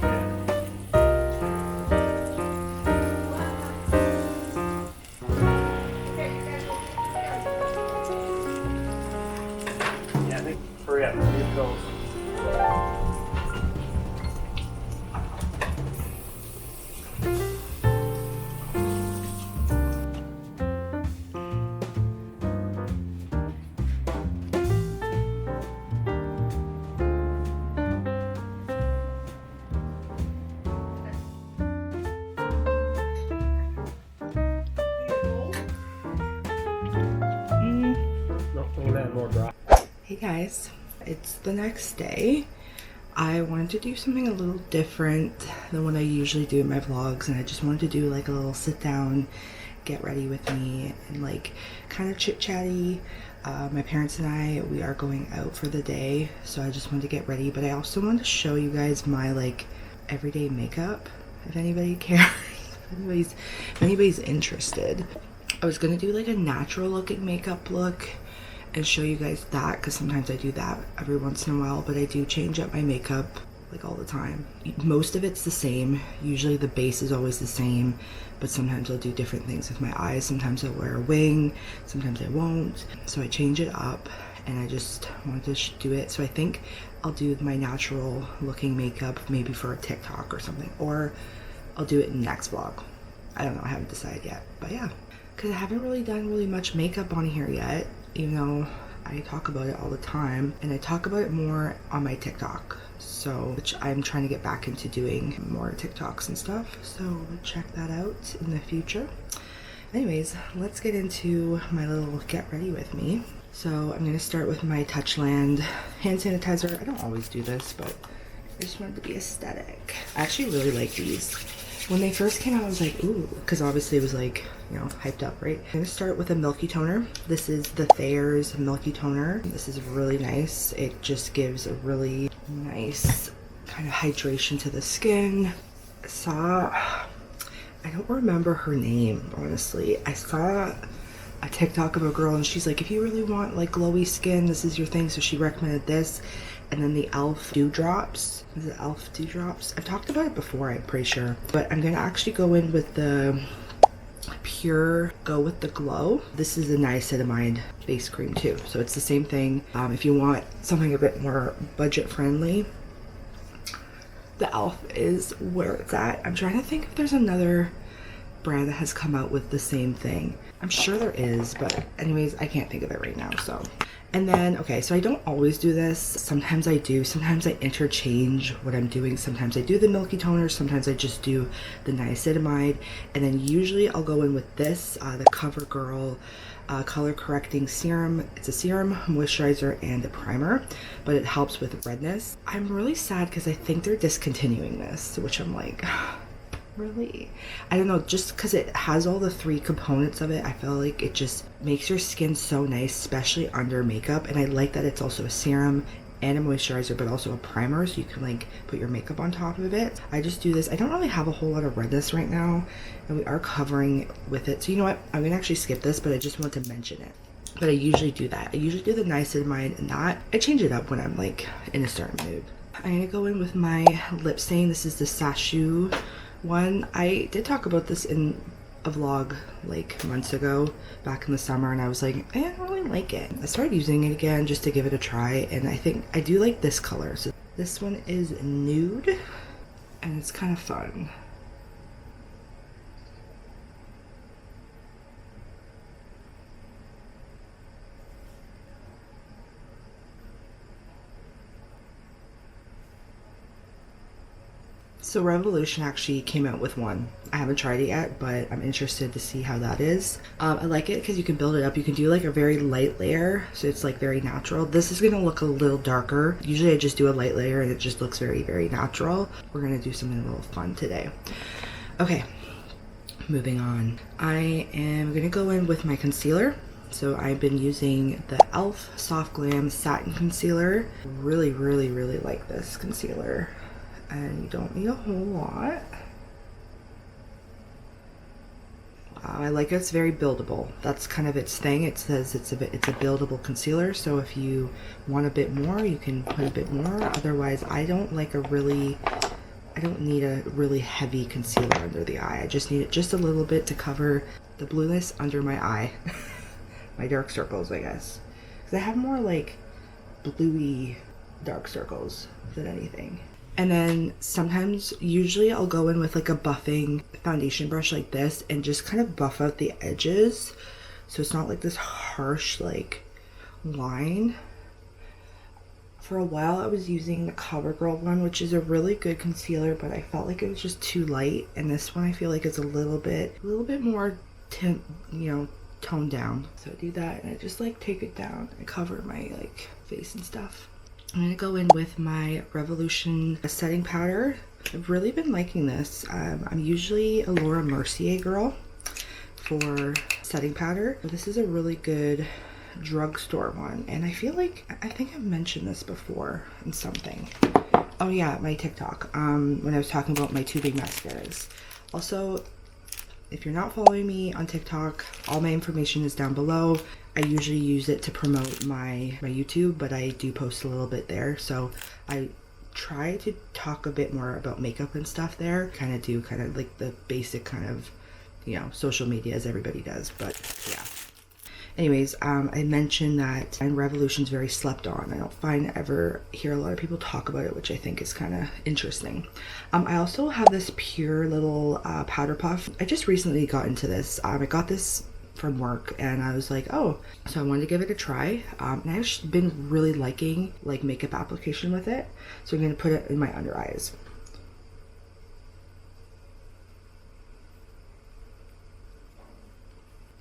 Yeah, I think hurry up, leave those. More dry. Hey guys, it's the next day. I wanted to do something a little different than what I usually do in my vlogs, and I just wanted to do like a little sit down, get ready with me, and like kind of chit chatty. My parents and I, we are going out for the day, so I just wanted to get ready, but I also wanted to show you guys my like everyday makeup, if anybody cares, if anybody's interested. I was gonna do like a natural looking makeup look and show you guys that, because sometimes I do that every once in a while, but I do change up my makeup like all the time. Most of it's the same. Usually the base is always the same, but sometimes I'll do different things with my eyes. Sometimes I'll wear a wing, sometimes I won't. So I change it up, and I just wanted to do it. So I think I'll do my natural looking makeup maybe for a TikTok or something, or I'll do it in the next vlog. I don't know, I haven't decided yet, but yeah. Because I haven't really done much makeup on here yet, even though I talk about it all the time, and I talk about it more on my TikTok, so which I'm trying to get back into doing more TikToks and stuff, so check that out in the future. Anyways, let's get into my little get ready with me. So I'm going to start with my Touchland hand sanitizer. I don't always do this, but I just wanted to be aesthetic. I actually really like these. When they first came out, I was like, ooh, because obviously it was like, you know, hyped up, right? I'm gonna start with a milky toner. This is the Thayer's milky toner. This is really nice. It just gives a really nice kind of hydration to the skin. I don't remember her name, honestly. I saw a TikTok of a girl, and she's like, if you really want like glowy skin, this is your thing. So she recommended this. And then the e.l.f. Dewdrops. Is it e.l.f. Dewdrops? I've talked about it before, I'm pretty sure. But I'm going to actually go in with the Pure Go With The Glow. This is a niacinamide face cream too. So it's the same thing. If you want something a bit more budget friendly, the e.l.f. is where it's at. I'm trying to think if there's another brand that has come out with the same thing. I'm sure there is, but anyways, I can't think of it right now, so. And then, okay, so I don't always do this. Sometimes I do. Sometimes I interchange what I'm doing. Sometimes I do the milky toner. Sometimes I just do the niacinamide. And then usually I'll go in with this, the CoverGirl color correcting serum. It's a serum, moisturizer, and a primer, but it helps with redness. I'm really sad because I think they're discontinuing this, which I'm like, really? I don't know, just because it has all the three components of it, I feel like it just makes your skin so nice, especially under makeup. And I like that it's also a serum and a moisturizer, but also a primer, so you can like put your makeup on top of it. I just do this. I don't really have a whole lot of redness right now, and we are covering with it, so you know what, I'm gonna actually skip this, but I just want to mention it. But I usually do that. I usually do the niacinamide, and that I change it up when I'm like in a certain mood. I'm gonna go in with my lip stain. This is the Sashu one. I did talk about this in a vlog like months ago back in the summer, and I was like, I don't really like it. I started using it again just to give it a try, and I think I do like this color. So this one is nude, and it's kind of fun. So Revolution actually came out with one. I haven't tried it yet, but I'm interested to see how that is. I like it because you can build it up. You can do like a very light layer, so it's like very natural. This is gonna look a little darker. Usually I just do a light layer and it just looks very, very natural. We're gonna do something a little fun today. Okay, moving on. I am gonna go in with my concealer. So I've been using the e.l.f. Soft Glam Satin Concealer. Really, really, really like this concealer. And you don't need a whole lot. I like it's very buildable. That's kind of its thing. It says it's a buildable concealer, so if you want a bit more, you can put a bit more. Otherwise, I don't need a really heavy concealer under the eye. I just need it just a little bit to cover the blueness under my eye. My dark circles, I guess. Because I have more like bluey dark circles than anything. And then sometimes, usually I'll go in with like a buffing foundation brush like this and just kind of buff out the edges. So it's not like this harsh like line. For a while I was using the CoverGirl one, which is a really good concealer, but I felt like it was just too light. And this one I feel like it's a little bit more toned down. So I do that and I just like take it down and cover my like face and stuff. I'm gonna go in with my Revolution setting powder. I've really been liking this. I'm usually a Laura Mercier girl for setting powder, but this is a really good drugstore one, and I feel like I think I've mentioned this before in something. Oh yeah, my TikTok, when I was talking about my two big mascaras. Also, if you're not following me on TikTok, all my information is down below. I usually use it to promote my YouTube, but I do post a little bit there, so I try to talk a bit more about makeup and stuff there. Kind of like the basic kind of, social media as everybody does, but yeah. Anyways, I mentioned that Revolution's very slept on. I don't ever hear a lot of people talk about it, which I think is kind of interesting. I also have this pure little powder puff. I just recently got into this. I got this from work and I was like, oh, so I wanted to give it a try. And I've been really liking like makeup application with it. So I'm going to put it in my under eyes.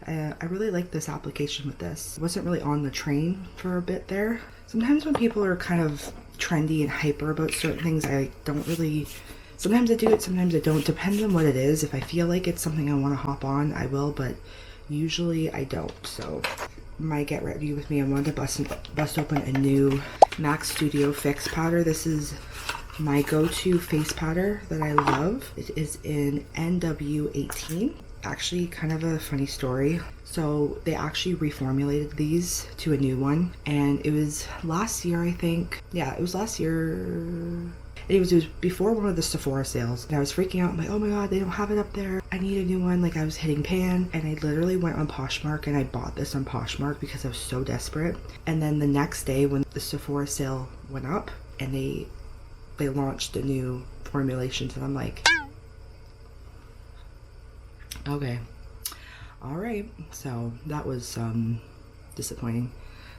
I really like this application with this. I wasn't really on the train for a bit there. Sometimes when people are kind of trendy and hyper about certain things, I don't really, sometimes I do it, sometimes I don't. Depends on what it is. If I feel like it's something I want to hop on, I will, but usually I don't. So my get ready with me, I wanted to bust open a new MAC Studio Fix powder. This is my go-to face powder that I love. It is in NW18. Actually, kind of a funny story. So they actually reformulated these to a new one, and it was last year, I think. Yeah, it was last year. It was before one of the Sephora sales, and I was freaking out. I'm like, oh my god, they don't have it up there. I need a new one. Like, I was hitting pan, and I literally went on Poshmark and I bought this on Poshmark because I was so desperate. And then the next day when the Sephora sale went up and they launched the new formulations, and I'm like, okay, all right. So that was disappointing.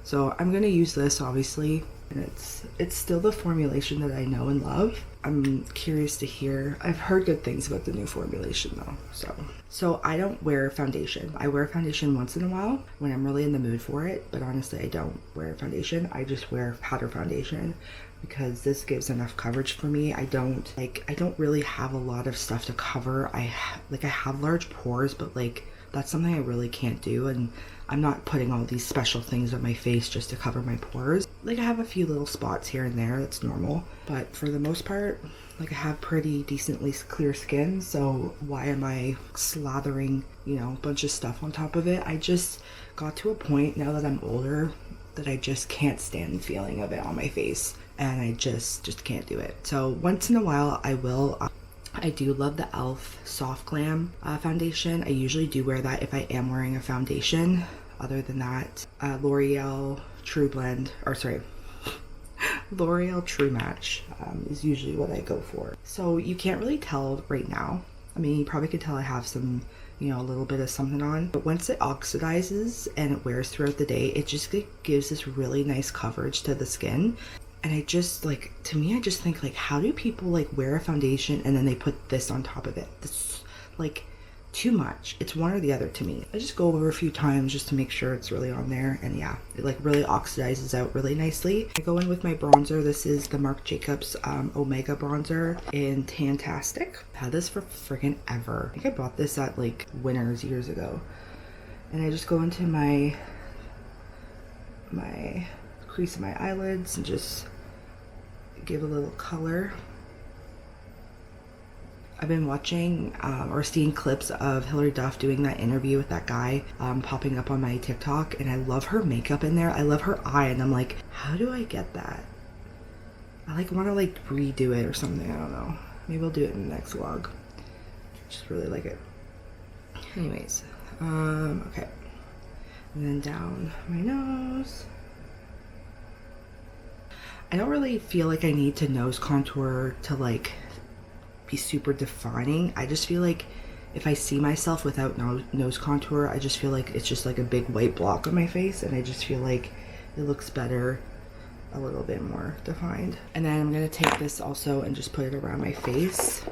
So I'm gonna use this, obviously, and it's still the formulation that I know and love. I'm curious to hear. I've heard good things about the new formulation though. So I don't wear foundation. I wear foundation once in a while when I'm really in the mood for it, but honestly I don't wear foundation. I just wear powder foundation because this gives enough coverage for me. I don't really have a lot of stuff to cover. I have large pores, but like that's something I really can't do, and I'm not putting all these special things on my face just to cover my pores. Like, I have a few little spots here and there, that's normal, but for the most part, like, I have pretty decently clear skin, so why am I slathering, a bunch of stuff on top of it? I just got to a point now that I'm older that I just can't stand the feeling of it on my face, and I just can't do it. So once in a while I will. I do love the e.l.f. Soft Glam foundation. I usually do wear that if I am wearing a foundation. Other than that, L'Oreal True Match is usually what I go for. So you can't really tell right now. I mean, you probably could tell I have some, a little bit of something on, but once it oxidizes and it wears throughout the day, it just gives this really nice coverage to the skin. And I just to me, I just think how do people wear a foundation and then they put this on top of it? It's too much. It's one or the other to me. I just go over a few times just to make sure it's really on there, and yeah, it really oxidizes out really nicely. I go in with my bronzer. This is the Marc Jacobs Omega bronzer in Tantastic. I've had this for freaking ever. I think I bought this at Winners years ago. And I just go into my crease of my eyelids and just give a little color. I've been watching or seeing clips of Hilary Duff doing that interview with that guy popping up on my TikTok, and I love her makeup in there. I love her eye, and I'm like, how do I get that? I like want to like redo it or something. I don't know. Maybe I'll do it in the next vlog. Just really like it. Anyways, okay. And then down my nose. I don't really feel like I need to nose contour to like be super defining. I just feel like if I see myself without nose contour, I just feel like it's just like a big white block on my face, and I just feel like it looks better a little bit more defined. And then I'm gonna take this also and just put it around my face.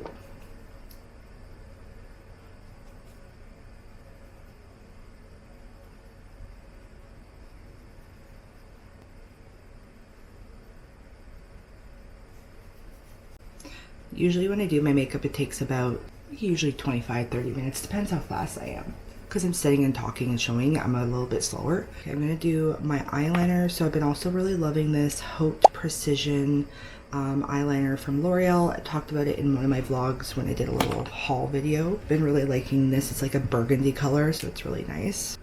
Usually when I do my makeup, it takes about usually 25-30 minutes, depends how fast I am. Because I'm sitting and talking and showing, I'm a little bit slower. Okay, I'm gonna do my eyeliner. So I've been also really loving this Haute Precision eyeliner from L'Oreal. I talked about it in one of my vlogs when I did a little haul video. Been really liking this. It's like a burgundy color, so it's really nice.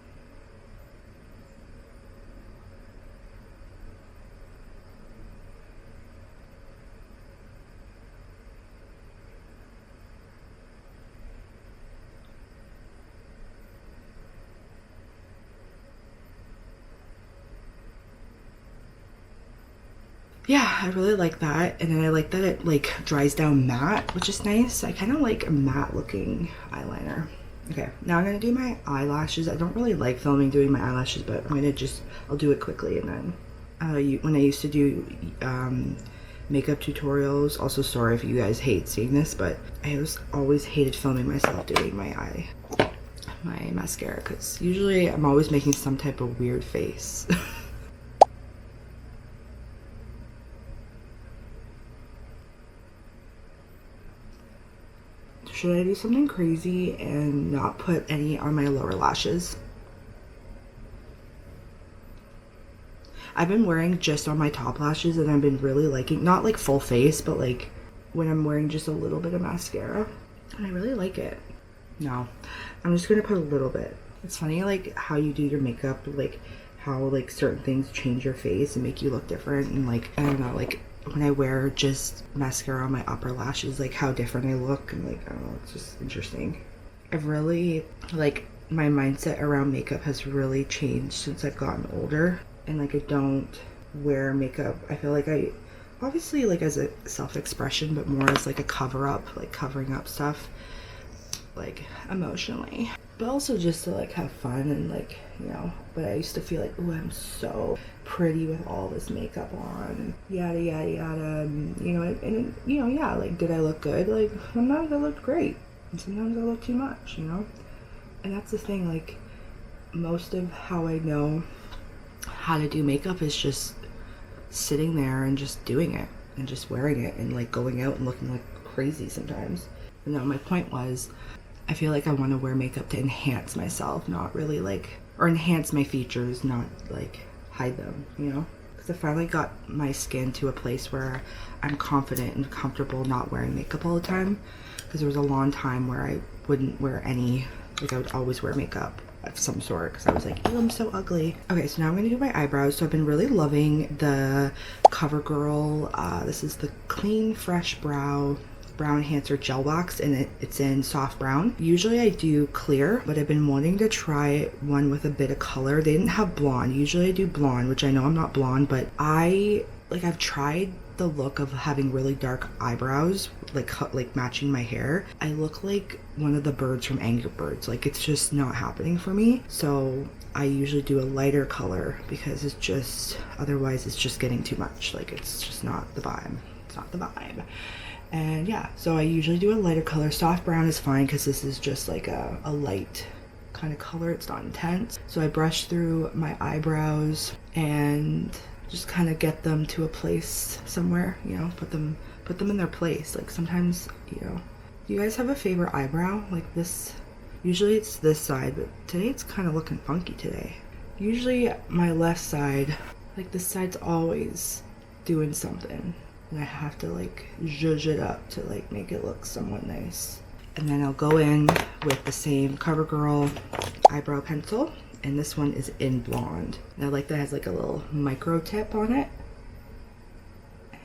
Yeah, I really like that. And then I like that it like dries down matte, which is nice. I kind of like a matte looking eyeliner. Okay, now I'm gonna do my eyelashes. I don't really like filming doing my eyelashes, but I'm gonna I'll do it quickly. And then when I used to do makeup tutorials, also sorry if you guys hate seeing this, but I always hated filming myself doing my mascara, because usually I'm always making some type of weird face. Should I do something crazy and not put any on my lower lashes? I've been wearing just on my top lashes, and I've been really liking, not like full face, but like when I'm wearing just a little bit of mascara, and I really like it. No, I'm just gonna put a little bit. It's funny like how you do your makeup, like how like certain things change your face and make you look different, and like I don't know, like when I wear just mascara on my upper lashes, like how different I look, and like I don't know, it's just interesting. I've really like my mindset around makeup has really changed since I've gotten older, and like I don't wear makeup. I feel like I obviously like as a self-expression, but more as like a cover-up, like covering up stuff like emotionally, but also just to like have fun and like, you know. But I used to feel like, oh, I'm so pretty with all this makeup on, yada yada yada, and, you know, and you know, yeah, like did I look good? Like sometimes I looked great, and sometimes I looked too much, you know. And that's the thing, like most of how I know how to do makeup is just sitting there and just doing it and just wearing it and like going out and looking like crazy sometimes. But no, my point was, I feel like I want to wear makeup to enhance myself, not really like, or enhance my features, not like hide them, you know? Because I finally got my skin to a place where I'm confident and comfortable not wearing makeup all the time. Because there was a long time where I wouldn't wear any, like I would always wear makeup of some sort because I was like, ew, I'm so ugly. Okay, so now I'm going to do my eyebrows. So I've been really loving the CoverGirl. This is the Clean Fresh Brow Enhancer Gel Wax, and it's in soft brown. Usually I do clear, but I've been wanting to try one with a bit of color. They didn't have blonde. Usually I do blonde, which I know I'm not blonde, but I've tried the look of having really dark eyebrows, like matching my hair. I look like one of the birds from Angry Birds. Like it's just not happening for me. So I usually do a lighter color because it's just, otherwise it's just getting too much. Like it's just not the vibe. It's not the vibe. And yeah, so I usually do a lighter color. Soft brown is fine because this is just like a light kind of color. It's not intense. So I brush through my eyebrows and just kind of get them to a place somewhere, you know, put them in their place. Like sometimes, you know, do you guys have a favorite eyebrow? Like this, usually it's this side, but today it's kind of looking funky today. Usually my left side, like this side's always doing something. and I have to like zhuzh it up to like make it look somewhat nice. And then I'll go in with the same CoverGirl eyebrow pencil, and this one is in blonde. And I like that it has like a little micro tip on it.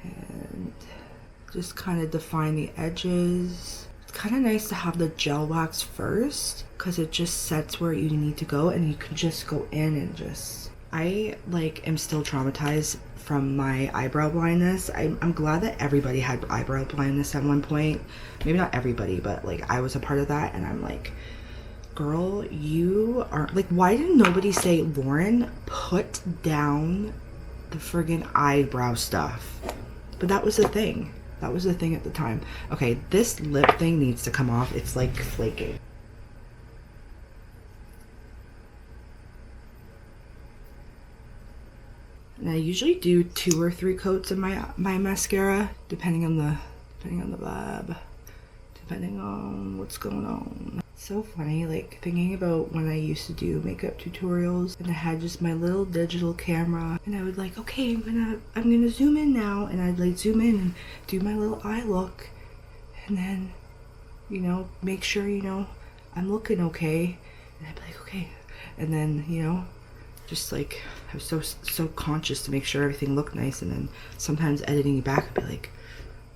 And just kind of define the edges. It's kind of nice to have the gel wax first because it just sets where you need to go, and you can just go in and just... I like am still traumatized from my eyebrow blindness. I'm glad that everybody had eyebrow blindness at one point. Maybe not everybody, but like I was a part of that, and I'm like, girl, you are like, why didn't nobody say, Lauren, put down the friggin' eyebrow stuff? But that was the thing. That was the thing at the time. Okay, this lip thing needs to come off. It's like flaking. And I usually do 2 or 3 coats of my mascara, depending on the vibe, depending on what's going on. It's so funny, like thinking about when I used to do makeup tutorials and I had just my little digital camera, and I would like, okay, I'm gonna zoom in now, and I'd like zoom in and do my little eye look, and then, you know, make sure, you know, I'm looking okay, and I'd be like, okay, and then, you know, just like I was so conscious to make sure everything looked nice, and then sometimes editing it back I'd be like,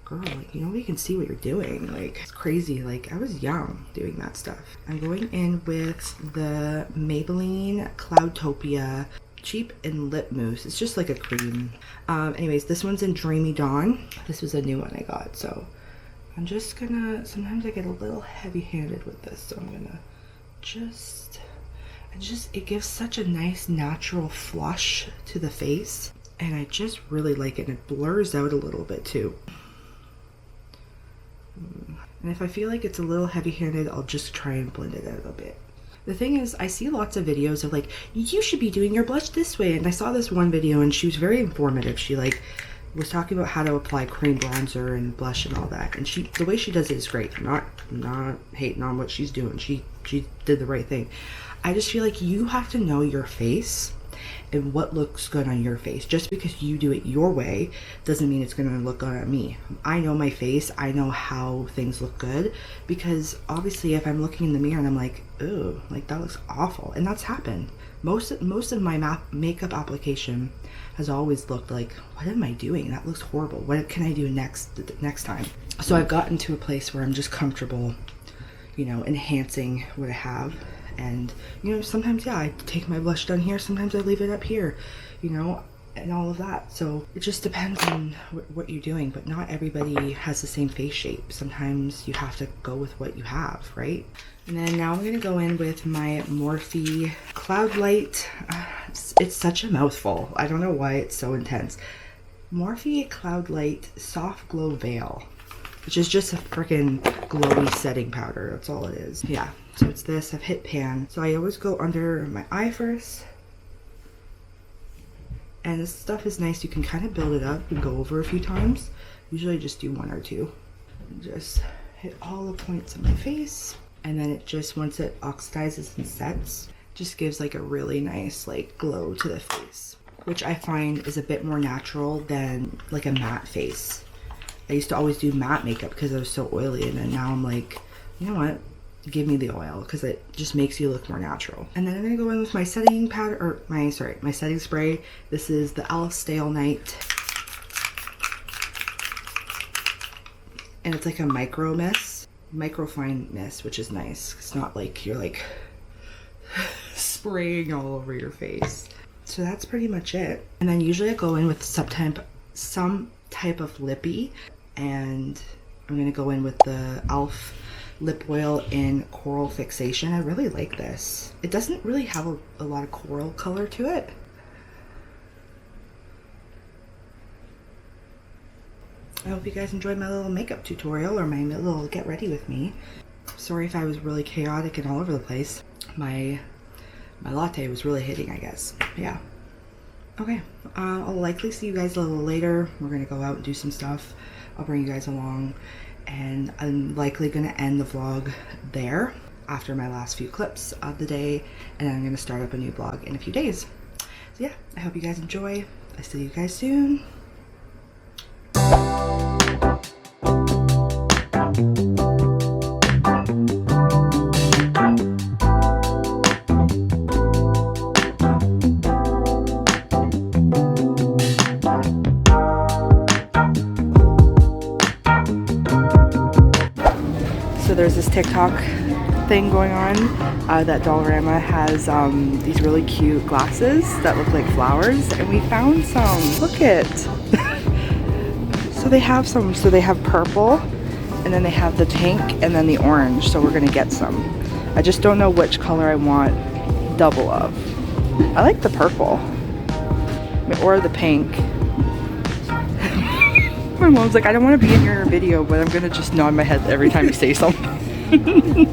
girl, like, you know, we can see what you're doing. Like, it's crazy. Like, I was young doing that stuff. I'm going in with the Maybelline Cloudtopia Cheap and Lip Mousse. It's just like a cream. Anyways, this one's in Dreamy Dawn. This was a new one I got, so I'm just gonna, sometimes I get a little heavy-handed with this, so I'm gonna it gives such a nice natural flush to the face, and I just really like it, and it blurs out a little bit too. And if I feel like it's a little heavy-handed, I'll just try and blend it out a bit. The thing is, I see lots of videos of like, you should be doing your blush this way, and I saw this one video and she was very informative. She like was talking about how to apply cream bronzer and blush and all that, and the way she does it is great. I'm not hating on what she's doing. She did the right thing. I just feel like you have to know your face and what looks good on your face. Just because you do it your way doesn't mean it's gonna look good on me. I know my face, I know how things look good, because obviously if I'm looking in the mirror and I'm like, ooh, like that looks awful, and that's happened. Most of my makeup application has always looked like, what am I doing? That looks horrible. What can I do next time? So I've gotten to a place where I'm just comfortable, you know, enhancing what I have. And, you know, sometimes, yeah, I take my blush down here, sometimes I leave it up here, you know, and all of that. So it just depends on what you're doing, but not everybody has the same face shape. Sometimes you have to go with what you have, right? And then now I'm going to go in with my Morphe Cloud Light. It's such a mouthful. I don't know why it's so intense. Morphe Cloud Light Soft Glow Veil, which is just a freaking glowy setting powder. That's all it is. Yeah. So it's this. I've hit pan. So I always go under my eye first. And this stuff is nice. You can kind of build it up and go over a few times. Usually I just do 1 or 2. And just hit all the points of my face. And then it just, once it oxidizes and sets, just gives like a really nice like glow to the face, which I find is a bit more natural than like a matte face. I used to always do matte makeup because I was so oily, and then now I'm like, you know what? Give me the oil, because it just makes you look more natural. And then I'm gonna go in with my setting powder, or my setting spray. This is the e.l.f. Stay All Night, and it's like a micro fine mist, which is nice. It's not like you're like spraying all over your face. So that's pretty much it. And then usually I go in with some type of lippy, and I'm gonna go in with the e.l.f. lip oil in Coral Fixation. I really like this. It doesn't really have a lot of coral color to it. I hope you guys enjoyed my little makeup tutorial, or my little get ready with me. Sorry if I was really chaotic and all over the place. My latte was really hitting, I guess. Yeah. Okay. I'll likely see you guys a little later. We're gonna go out and do some stuff. I'll bring you guys along. And I'm likely going to end the vlog there after my last few clips of the day, and I'm going to start up a new vlog in a few days. So yeah, I hope you guys enjoy. I'll see you guys soon. So there's this TikTok thing going on that GRWM has these really cute glasses that look like flowers, and we found some. Look it. So they have some. So they have purple, and then they have the pink, and then the orange. So we're gonna get some. I just don't know which color I want double of. I like the purple or the pink. My mom's like, I don't want to be in your video, but I'm gonna just nod my head every time you say something.